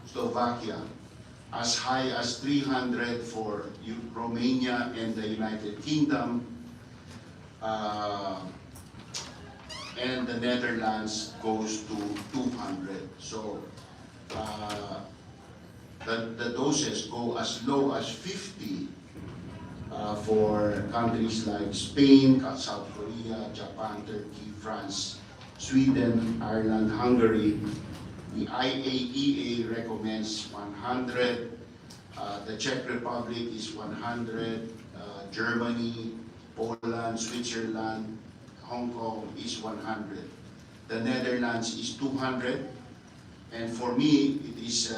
Slovakia, as high as 300 for Romania and the United Kingdom, and the Netherlands goes to 200. So the doses go as low as 50 for countries like Spain, South Korea, Japan, Turkey, France, Sweden, Ireland, Hungary. The IAEA recommends 100. The Czech Republic is 100. Germany, Poland, Switzerland, Hong Kong is 100. The Netherlands is 200. And for me, it is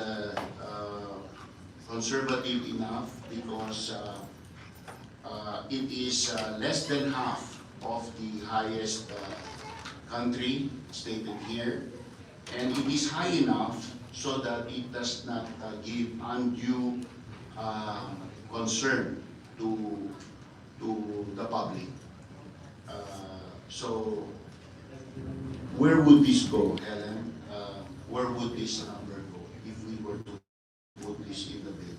conservative enough because it is less than half of the highest country stated here. And it is high enough so that it does not give undue concern to the public. So where would this go, Helen? Where would this number go if we were to put this in the bill?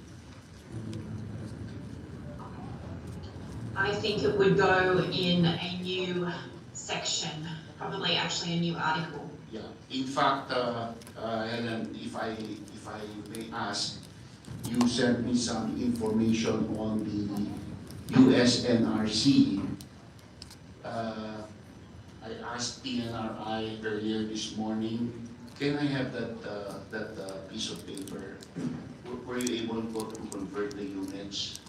I think it would go in a new section, probably actually a new article. Yeah. In fact, Helen, if I may ask, you sent me some information on the USNRC. I asked PNRI earlier this morning, can I have that piece of paper? Were you able to convert the units?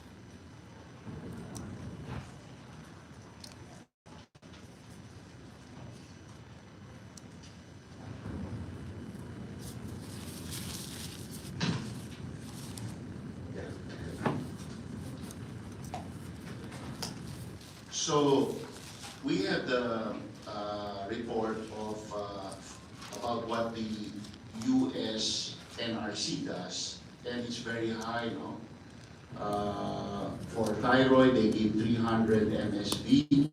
So we have the report of about what the US NRC does, and it's very high, no? For thyroid, they give 300 MSV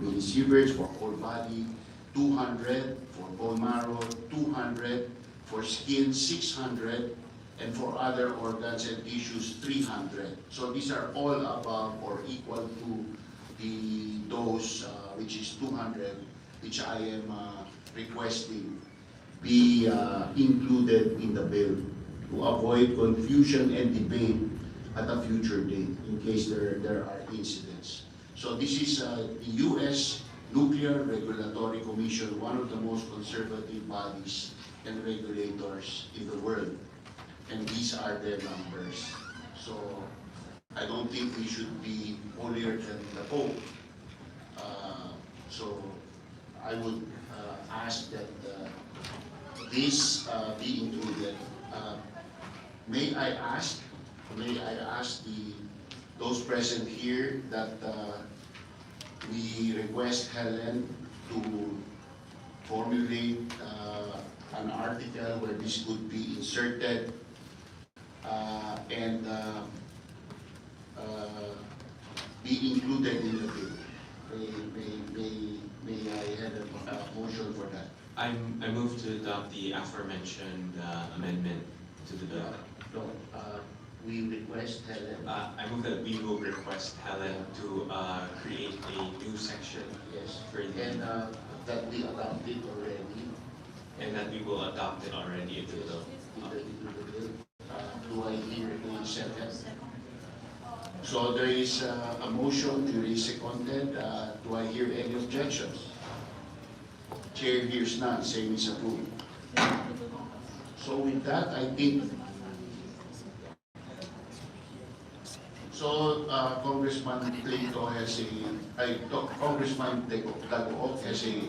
millisieverts for whole body, 200 for bone marrow, 200 for skin, 600, and for other organs and tissues, 300. So these are all above or equal to the dose, which is 200, which I am requesting be included in the bill to avoid confusion and debate at a future date in case there are incidents. So this is the U.S. Nuclear Regulatory Commission, one of the most conservative bodies and regulators in the world. And these are their numbers. So I don't think we should be holier than the Pope. So I would ask that this be included. May I ask those present here that we request Helen to formulate an article where this could be inserted and be included in the bill. May I have a motion for that? I move to adopt the aforementioned amendment to the bill. No, we request Helen. I move that we will request Helen to create a new section. Yes, for the, and that we adopted already. And that we will adopt it already into the bill. Into the bill. Do I hear a second? So there is a motion, there is seconded. Do I hear any objections? Chair hears none, same is approved. So with that, I think, so Congressman Dago has a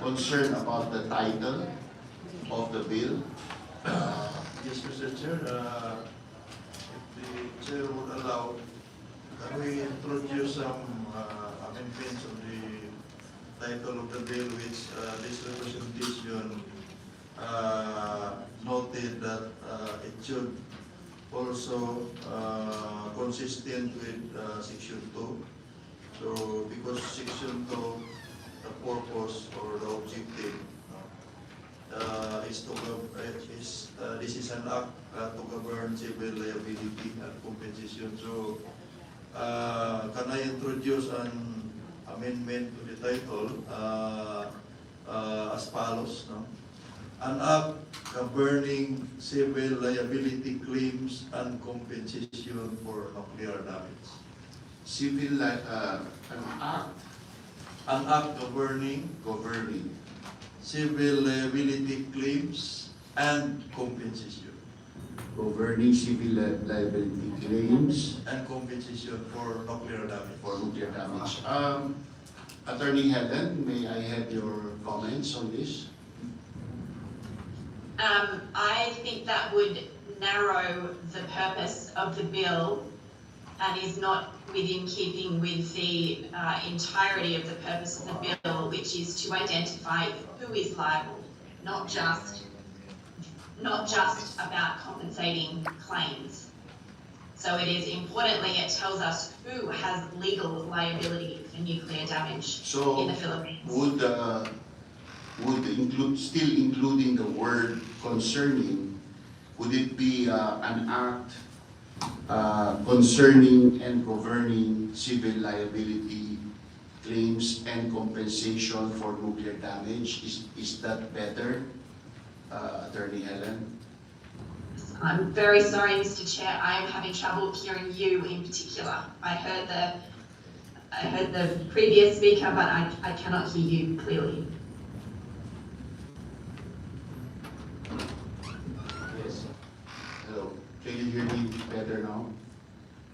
concern about the title of the bill. Yes, Mr. Chair, if the chair would allow, can we introduce some amendments on the title of the bill, which this representation noted that it should also consistent with Section 2. So, because Section 2, the purpose or the objective this is an act to govern civil liability and compensation. So, can I introduce an amendment to the title as follows? No? An act governing civil liability claims and compensation for nuclear damage. An act governing civil liability claims and compensation. Governing civil liability claims And compensation for nuclear damage. for nuclear damage. Attorney Helen, may I have your comments on this? I think that would narrow the purpose of the bill and is not within keeping with the entirety of the purpose of the bill, which is to identify who is liable, not just about compensating claims. So it is importantly, it tells us who has legal liability for nuclear damage in the Philippines. Would still including the word concerning, would it be an act concerning and governing civil liability claims and compensation for nuclear damage? Is that better, Attorney Helen? I'm very sorry, Mr. Chair. I am having trouble hearing you in particular. I heard the previous speaker, but I cannot hear you clearly. Yes. Hello. Can you hear me better now?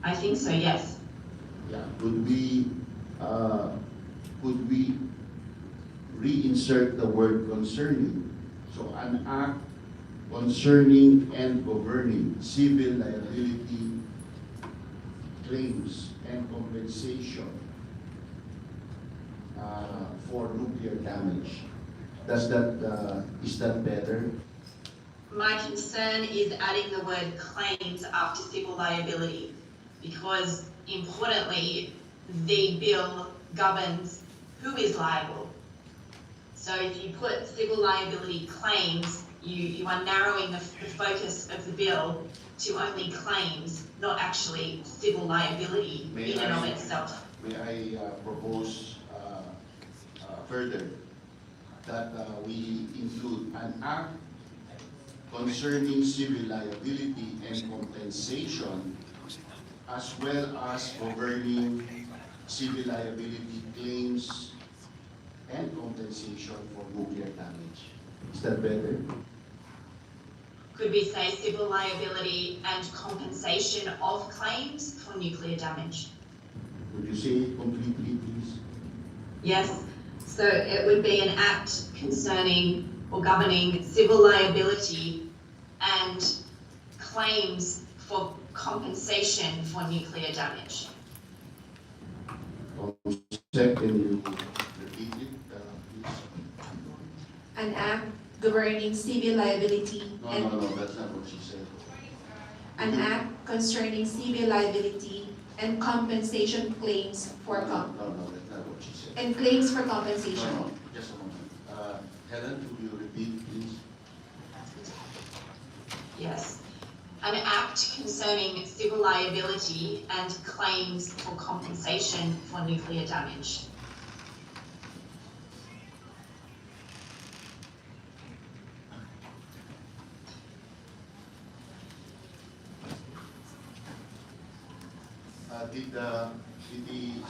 I think so, yes. Yeah. Could we reinsert the word concerning? So an act concerning and governing civil liability claims and compensation for nuclear damage. Is that better? My concern is adding the word claims after civil liability because, importantly, the bill governs who is liable. So if you put civil liability claims, you are narrowing the focus of the bill to only claims, not actually civil liability in and of itself. May I propose further that we include an act concerning civil liability and compensation, as well as governing civil liability claims and compensation for nuclear damage. Is that better? Could we say civil liability and compensation of claims for nuclear damage? Would you say it completely, please? Yes. So it would be an act concerning or governing civil liability and claims for compensation for nuclear damage. Can you repeat it, please? An act governing civil liability No, and that's not what she said. an act concerning civil liability and compensation claims for No, that's not what she said. and claims for compensation. No, just a moment. Helen, could you repeat, please? Yes. An act concerning civil liability and claims for compensation for nuclear damage. Did the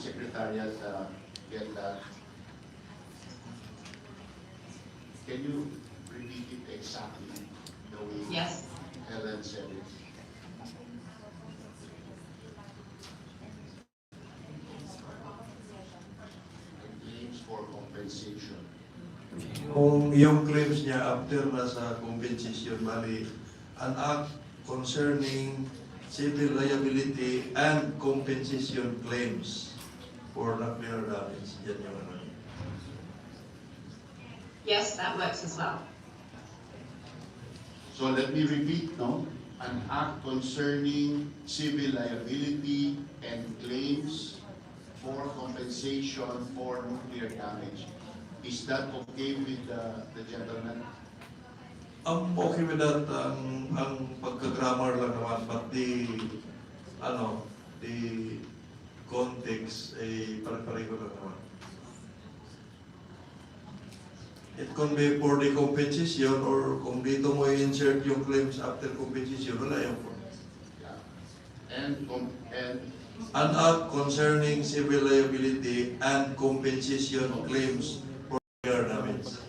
secretariat get that? Can you repeat it exactly the way Yes. Helen said it? Claims for compensation. Yung claims niya after na sa compensation, bali, an act concerning civil liability and compensation claims for nuclear damage. Yan yung ano. Yes, that works as well. So let me repeat, no? An act concerning civil liability and claims for compensation for nuclear damage. Is that okay with the gentleman? I'm okay with that, ang pagka-grammar lang naman, but the context, pare-pareho lang naman. It can be for the compensation or kung dito mo i-insert yung claims after compensation, wala yung for. Yeah. And An act concerning civil liability and compensation claims for nuclear damage.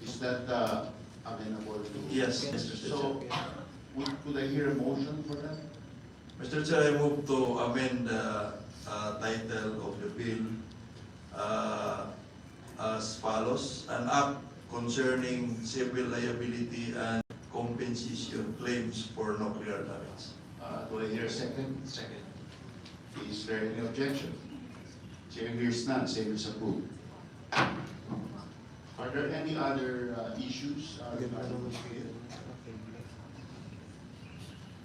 is that amenable to? Yes, Mr. So, could I hear a motion for that? Mr. Chair, I move to amend the title of the bill as follows. An act concerning civil liability and compensation claims for nuclear damage. Do I hear a second? Second. Is there any objection? Chair hears none, same is approved. Are there any other issues?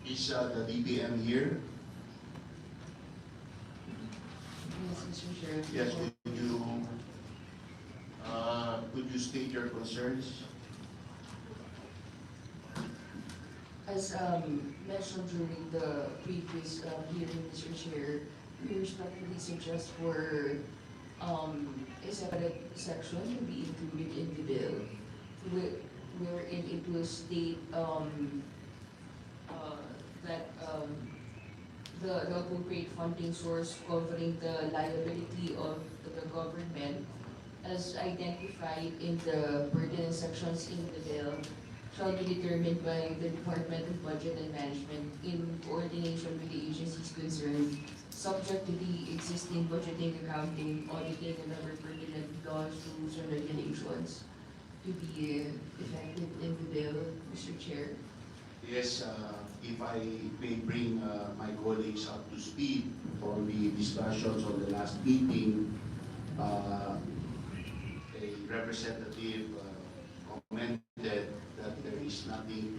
Is the DBM here? Yes, Mr. Chair. Yes, could you state your concerns? As mentioned during the previous hearing, Mr. Chair, we respectfully suggest for a separate section to be included in the bill, wherein it will state that the appropriate funding source covering the liability of the government as identified in the pertinent sections in the bill shall be determined by the Department of Budget and Management in coordination with the agencies concerned, subject to the existing budgeting, accounting, auditing, and other pertinent laws, rules, and regulations to be effective in the bill, Mr. Chair. Yes, if I may bring my colleagues up to speed on the discussions on the last meeting, a representative commented that there is nothing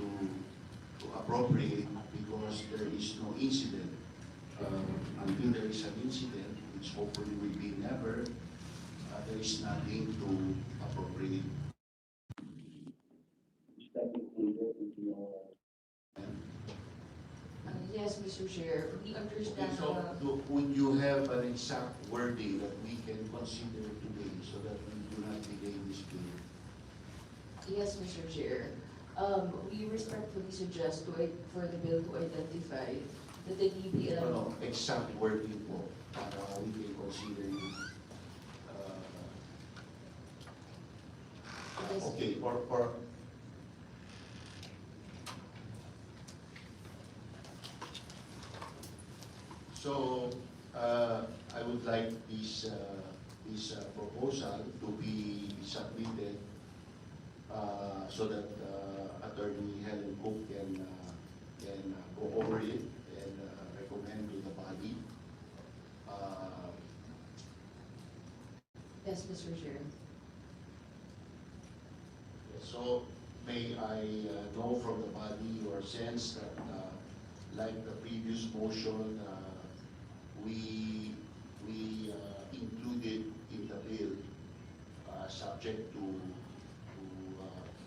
to appropriate because there is no incident. Until there is an incident, which hopefully will be never, there is nothing to appropriate. Yes, Mr. Chair, we understand. So, would you have an exact wording that we can consider today so that we do not delay this bill? Yes, Mr. Chair. We respectfully suggest for the bill to identify that the DBL. No, exact wording po para we can consider it. Yes. Okay, so I would like this this proposal to be submitted so that Attorney Helen Cook can go over it and recommend to the body. Yes, Mr. Chair. So may I know from the body your sense that like the previous motion, we included in the bill subject to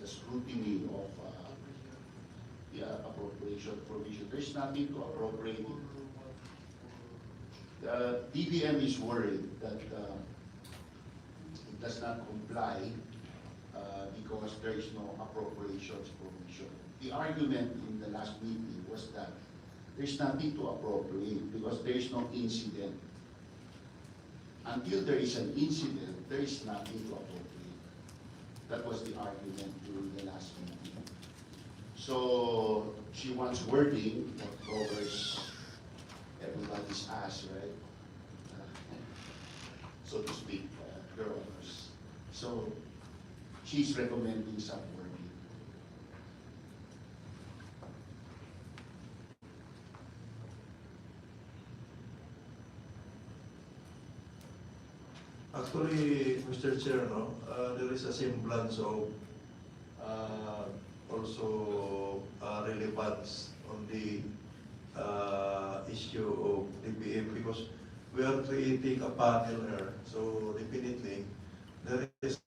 the scrutiny of the appropriation provision. There's nothing to appropriate. The DBM is worried that it does not comply because there is no appropriations provision. The argument in the last meeting was that there's nothing to appropriate because there is no incident. Until there is an incident, there is nothing to appropriate. That was the argument during the last meeting. So she wants wording that covers everybody's ass, right? So to speak, Your Honors. So she's recommending some wording. Actually, Mr. Chair, there is a semblance of also relevance on the issue of DBM because we are creating a panel here. So definitely, there is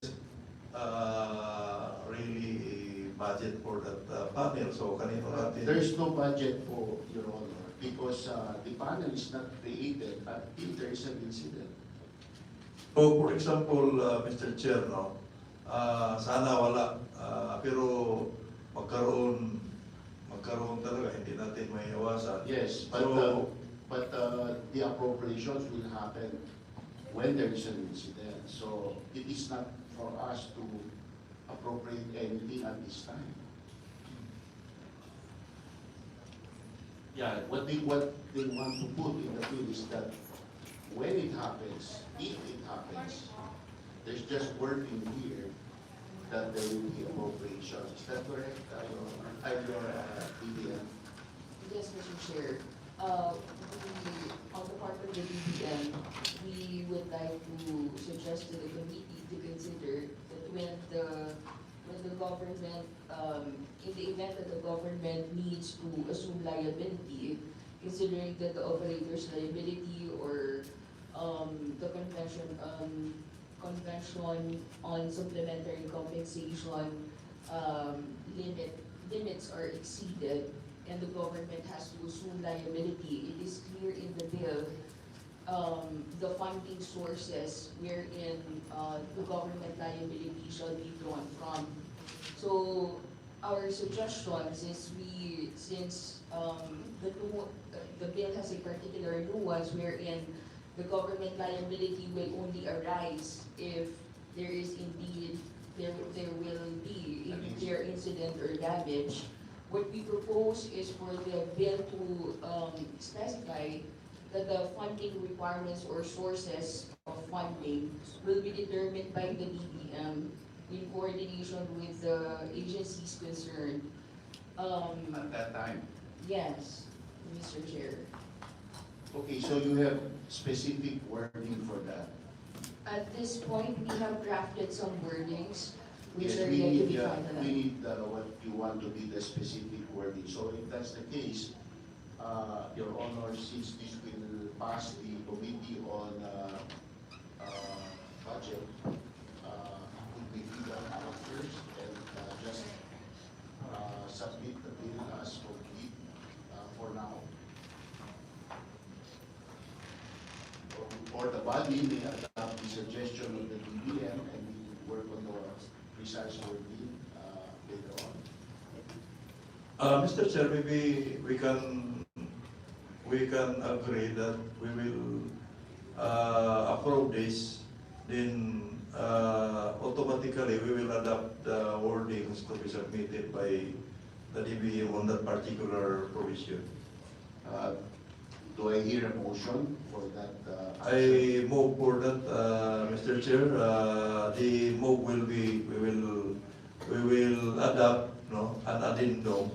really a budget for that panel. So kanino natin? There is no budget for Your Honor because the panel is not created until there is an incident. So for example, Mr. Chair, sana wala, pero magkaroon talaga, hindi natin may iwasan. Yes, but So, the appropriations will happen when there is an incident. So it is not for us to appropriate anything at this time. Yeah, what they want to put in the bill is that when it happens, if it happens, there's just wording here that there will be appropriations. Is that correct? Your DBM? Yes, Mr. Chair. On the part of the DBM, we would like to suggest to the committee to consider that when the government, in the event that the government needs to assume liability, considering that the operator's liability or the convention on supplementary compensation limits are exceeded and the government has to assume liability, it is clear in the bill the funding sources wherein the government liability shall be drawn from. So our suggestions is since the bill has a particular nuance wherein the government liability will only arise if there is indeed, there will be a nuclear incident or damage. What we propose is for the bill to specify that the funding requirements or sources of funding will be determined by the DBM in coordination with the agencies concerned. At that time? Yes, Mr. Chair. Okay, so you have specific wording for that? At this point, we have drafted some wordings which Yes, are we yet to need, be we finalized. need what you want to be the specific wording. So if that's the case, Your Honor, since this will pass the Committee on Budget, would we do that first and just submit the bill as complete for now? Or the body may adopt the suggestion of the DBM and we work on the precise wording later on. Mr. Chair, maybe we can agree that we will approve this, then automatically we will adopt the wordings to be submitted by the DBM on that particular provision. Do I hear a motion for that? I move for that, Mr. Chair. The move will be, we will adopt, no, an addendum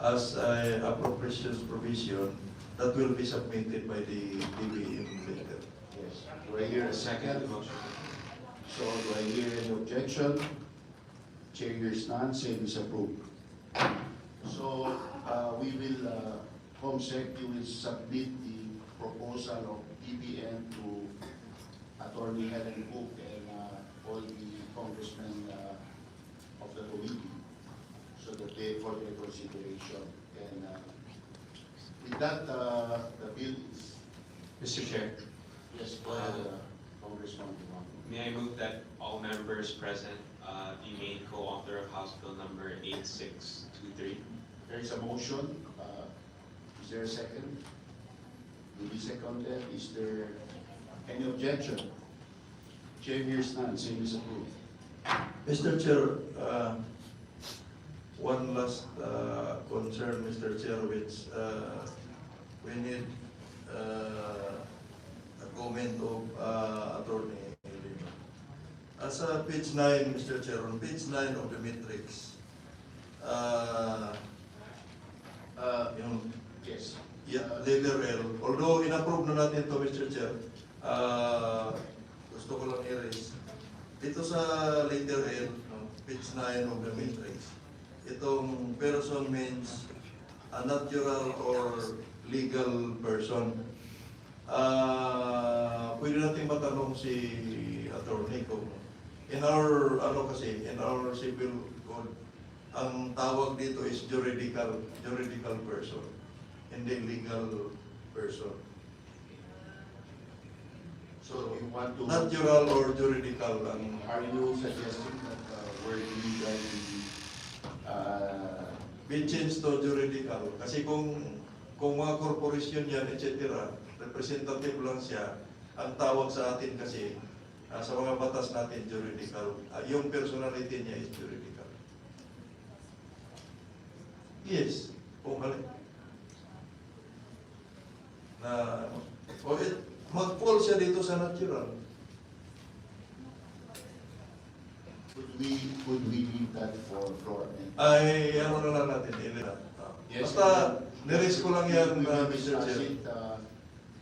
as a appropriations provision that will be submitted by the DBM later. Yes. Do I hear a second? Motion. So do I hear any objection? Chair hears none, same is approved. So we will, COMSEC, you will submit the proposal of DBM to Attorney Helen Cook and all the congressmen of the committee so that they for their consideration. And with that, the bill is, Mr. Chair, yes, go ahead, Congressman. may I move that all members present be made co-author of House Bill number 8623? There is a motion. Is there a second? Will be seconded. Is there any objection? Chair hears none. Same is approved. Mr. Chair, one last concern, Mr. Chair, which we need a comment of Attorney. As page 9, Mr. Chair, on page 9 of the matrix, yung Yes. letter L, although in-approve na natin ito, Mr. Chair, gusto ko lang i-raise. Dito sa letter L, no, page 9 of the matrix, itong person means a natural or legal person. Pwede natin matanong si attorney kung in our civil code, ang tawag dito is juridical person, hindi legal person. So you want to? Natural or juridical ang Are you suggesting that word legally? be changed to juridical. Kasi kung mga korporasyon yan, etc., representative lang siya, ang tawag sa atin kasi, sa mga batas natin, juridical. Yung personality niya is juridical. Yes, kung alin. Na, mag-fall siya dito sa natural. Could we leave that for floor? Ay, ano na lang natin, ilina. Yes, Basta, niris ko lang yan, we will Mr. discuss Chair. it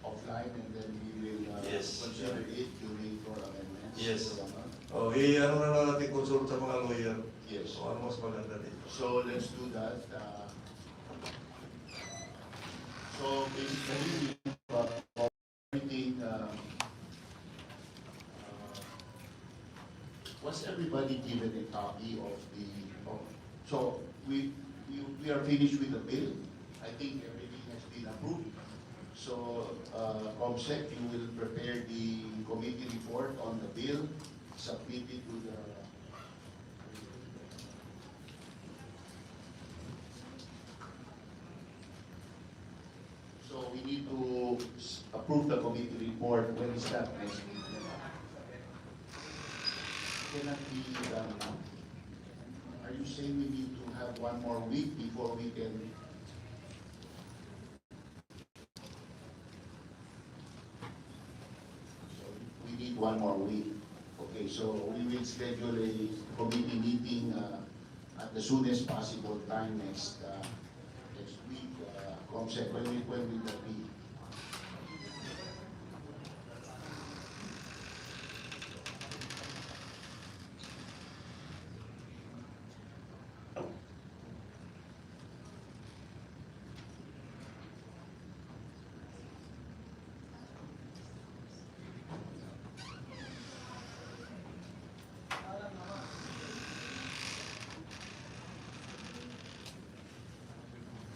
offline and then we will Yes. consider it during floor amendments. Yes. So, Ano na lang natin consult sa mga lawyer. yes. So, ano mas maganda dito. So let's do that. So basically, everything. Was everybody given a copy of the? So we are finished with the bill. I think everything has been approved. So COMSEC, you will prepare the committee report on the bill, submit it to the. So we need to approve the committee report. When is that next week? Cannot be done now. Are you saying we need to have one more week before we can? So we need one more week. Okay, so we will schedule a committee meeting at the soonest possible time next week. COMSEC, when will that be?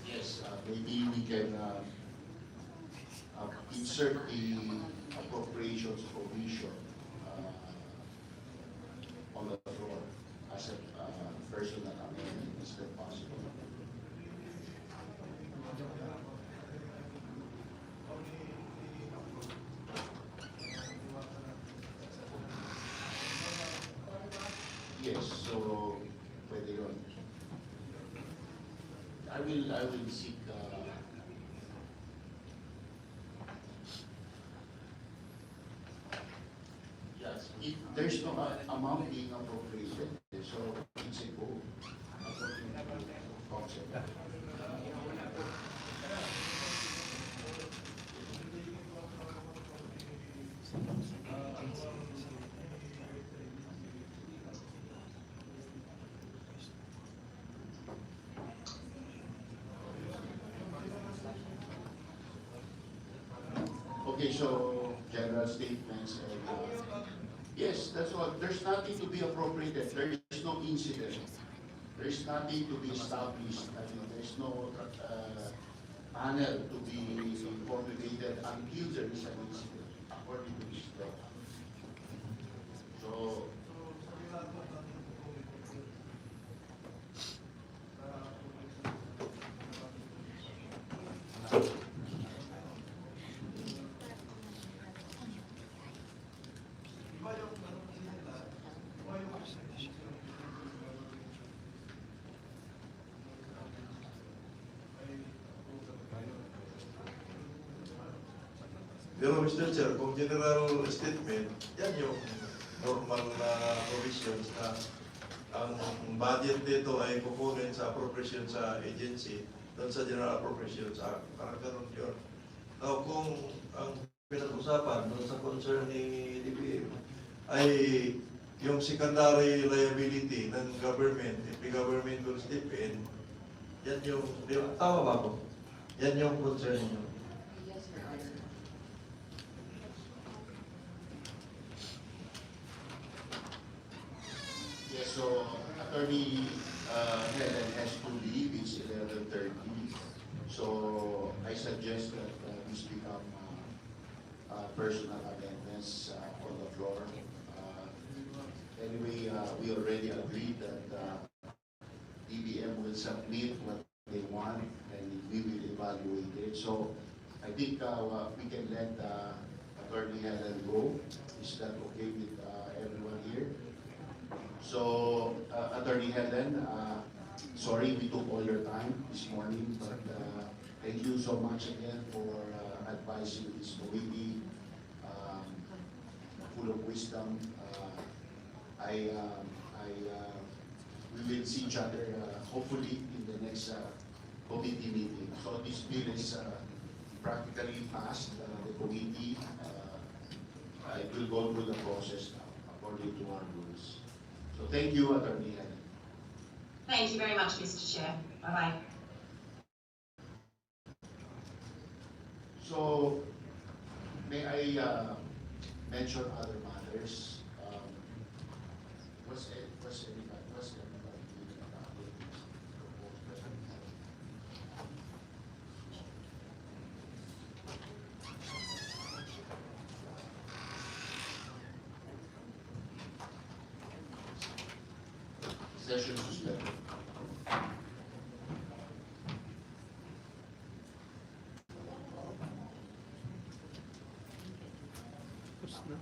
Yes, maybe we can insert the appropriations provision on the floor as a personal amendment. Is that possible? Yes, so pwede yun. I will seek there's no amount being appropriated, so it's a go according to concept. Okay, so general statements and yes, that's all. There's nothing to be appropriated. There is no incident. There is nothing to be established. I mean, there's no panel to be formulated until there is an incident, according to this law. So, Pero Mr. Chair, kung general statement, yan yung normal na provisions na ang budget dito ay kukunin sa appropriation sa agency doon sa general appropriations act. Parang ganun yun. Now, kung ang pinag-usapan doon sa concern ni DBM ay yung secondary liability ng government, if the government will step in, yan yung, tama ba ko? Yan yung concern niyo. Yes, Your Honor. yes, so Attorney Helen has to leave. It's 11:30. So I suggest that this become personal amendments on the floor. Anyway, we already agreed that DBM will submit what they want and we will evaluate it. So I think we can let Attorney Helen go. Is that okay with everyone here? So Attorney Helen, sorry we took all your time this morning, but thank you so much again for advising this committee, full of wisdom. We will see each other hopefully in the next committee meeting. So this bill is practically passed the committee. It will go through the process now according to our rules. So thank you, Attorney Helen. Thank you very much, Mr. Chair. Bye-bye. So may I mention other matters? Was everybody given a copy of this proposed resolution? Session suspended. Tapos na.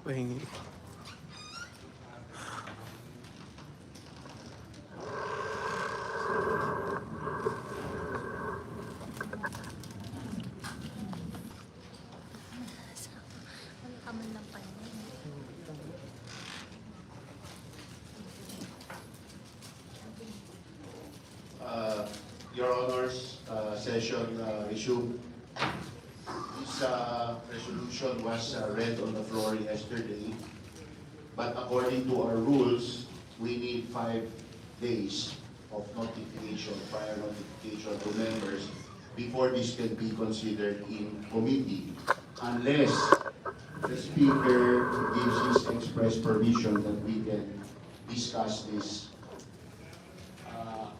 Pahingi. Wala ka man ng panin. Your Honors, session resumed. This resolution was read on the floor yesterday, but according to our rules, we need 5 days of notification, prior notification to members before this can be considered in committee, unless the Speaker gives his express permission that we can discuss this.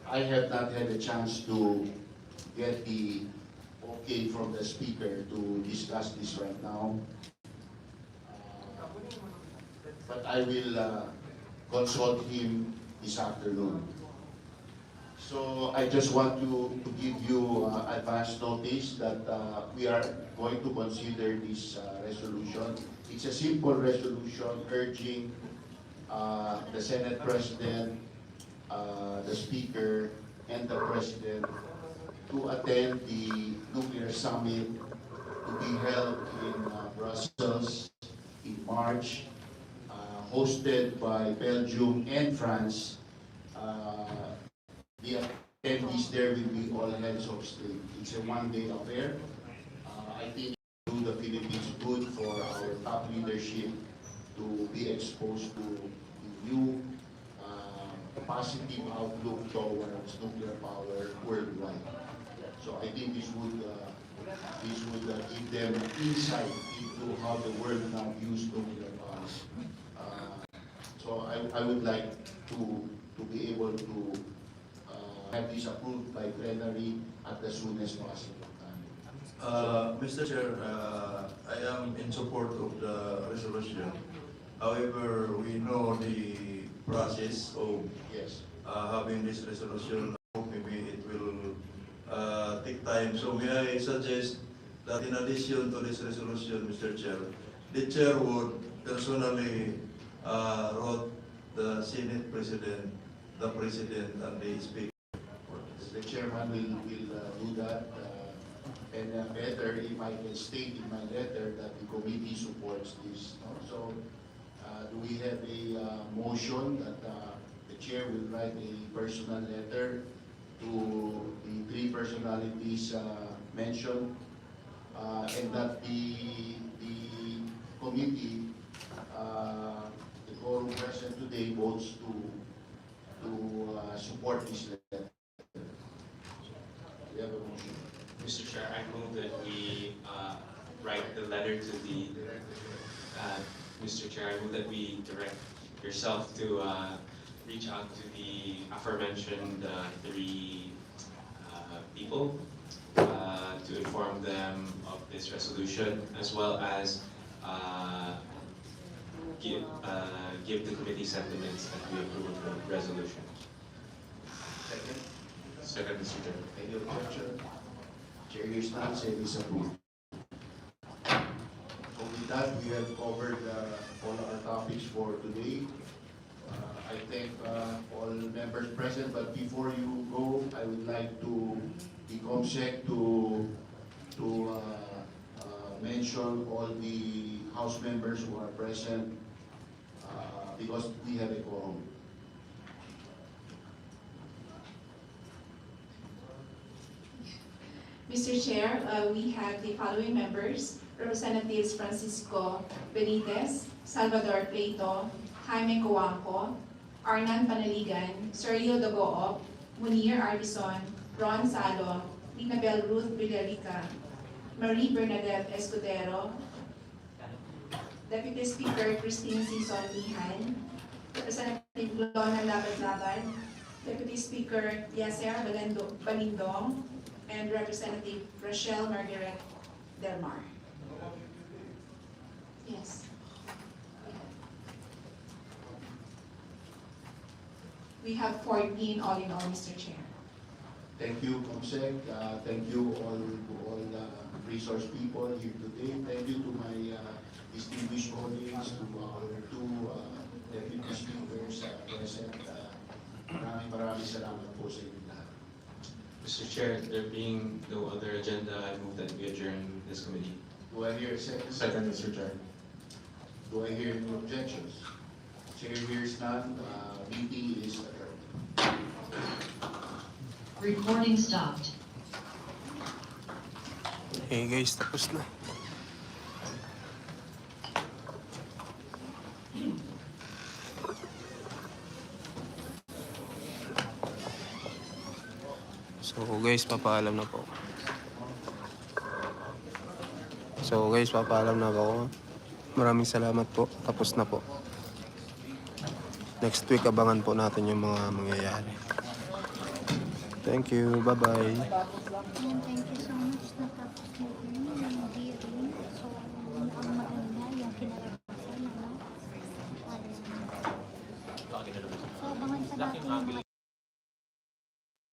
I have not had a chance to get the okay from the Speaker to discuss this right now. But I will consult him this afternoon. So I just want to give you advance notice that we are going to consider this resolution. It's a simple resolution urging the Senate President, the Speaker, and the President to attend the nuclear summit to be held in Brussels in March, hosted by Belgium and France. The attendees there will be all heads of state. It's a one-day affair. I think it will do the Philippines good for our top leadership to be exposed to the new positive outlook towards nuclear power worldwide. So I think this would give them insight into how the world now views nuclear power. So I would like to be able to have this approved by plenary at the soonest possible time. Mr. Chair, I am in support of the resolution. However, we know the process of Yes. having this resolution. Maybe it will take time. So may I suggest that in addition to this resolution, Mr. Chair, the Chair would personally wrote the Senate President, the President, and the Speaker. The chairman will do that. And better if I can state in my letter that the committee supports this. So do we have a motion that the chair will write a personal letter to the three personalities mentioned, and that the committee, the quorum present today, votes to support this letter? We have a motion. Mr. Chair, I move that we write the letter to the, Mr. Chair, I move that we direct yourself to reach out to the aforementioned three people to inform them of this resolution, as well as give the committee sentiments that we approve of the resolution. Second. Second, Mr. Chair. Any objection? Chair hears none, say is approved. So with that, we have covered all our topics for today. I thank all members present, but before you go, I would like to the COMSEC to mention all the House members who are present because we have a quorum. Mr. Chair, we have the following members: Representatives Francisco Benitez, Salvador Pleito, Jaime Coampo, Arnan Panaligan, Sergio Dogoop, Munir Arbison, Ron Salo, Linabel Ruth Villarica, Marie Bernadette Escudero, Deputy Speaker Christine Sison Mihan, Representative Lona Labad-Labad, Deputy Speaker Yasser Balindong, and Representative Rochelle Margaret Del Mar. Yes. We have 14 all in all, Mr. Chair. Thank you, COMSEC. Thank you all the resource people here today. Thank you to my distinguished colleagues, to our two deputy speakers present. Maraming salamat po sa inyo lahat. Mr. Chair, there being no other agenda, I move that we adjourn this committee. Do I hear a second? Second, Mr. Chair. Do I hear any objections? Chair hears none. Meeting is adjourned. Recording stopped. Hey guys, tapos na. So guys, papaalam na po. Maraming salamat po. Tapos na po. Next week, abangan po natin yung mga mangyayari. Thank you. Bye-bye. Thank you so much.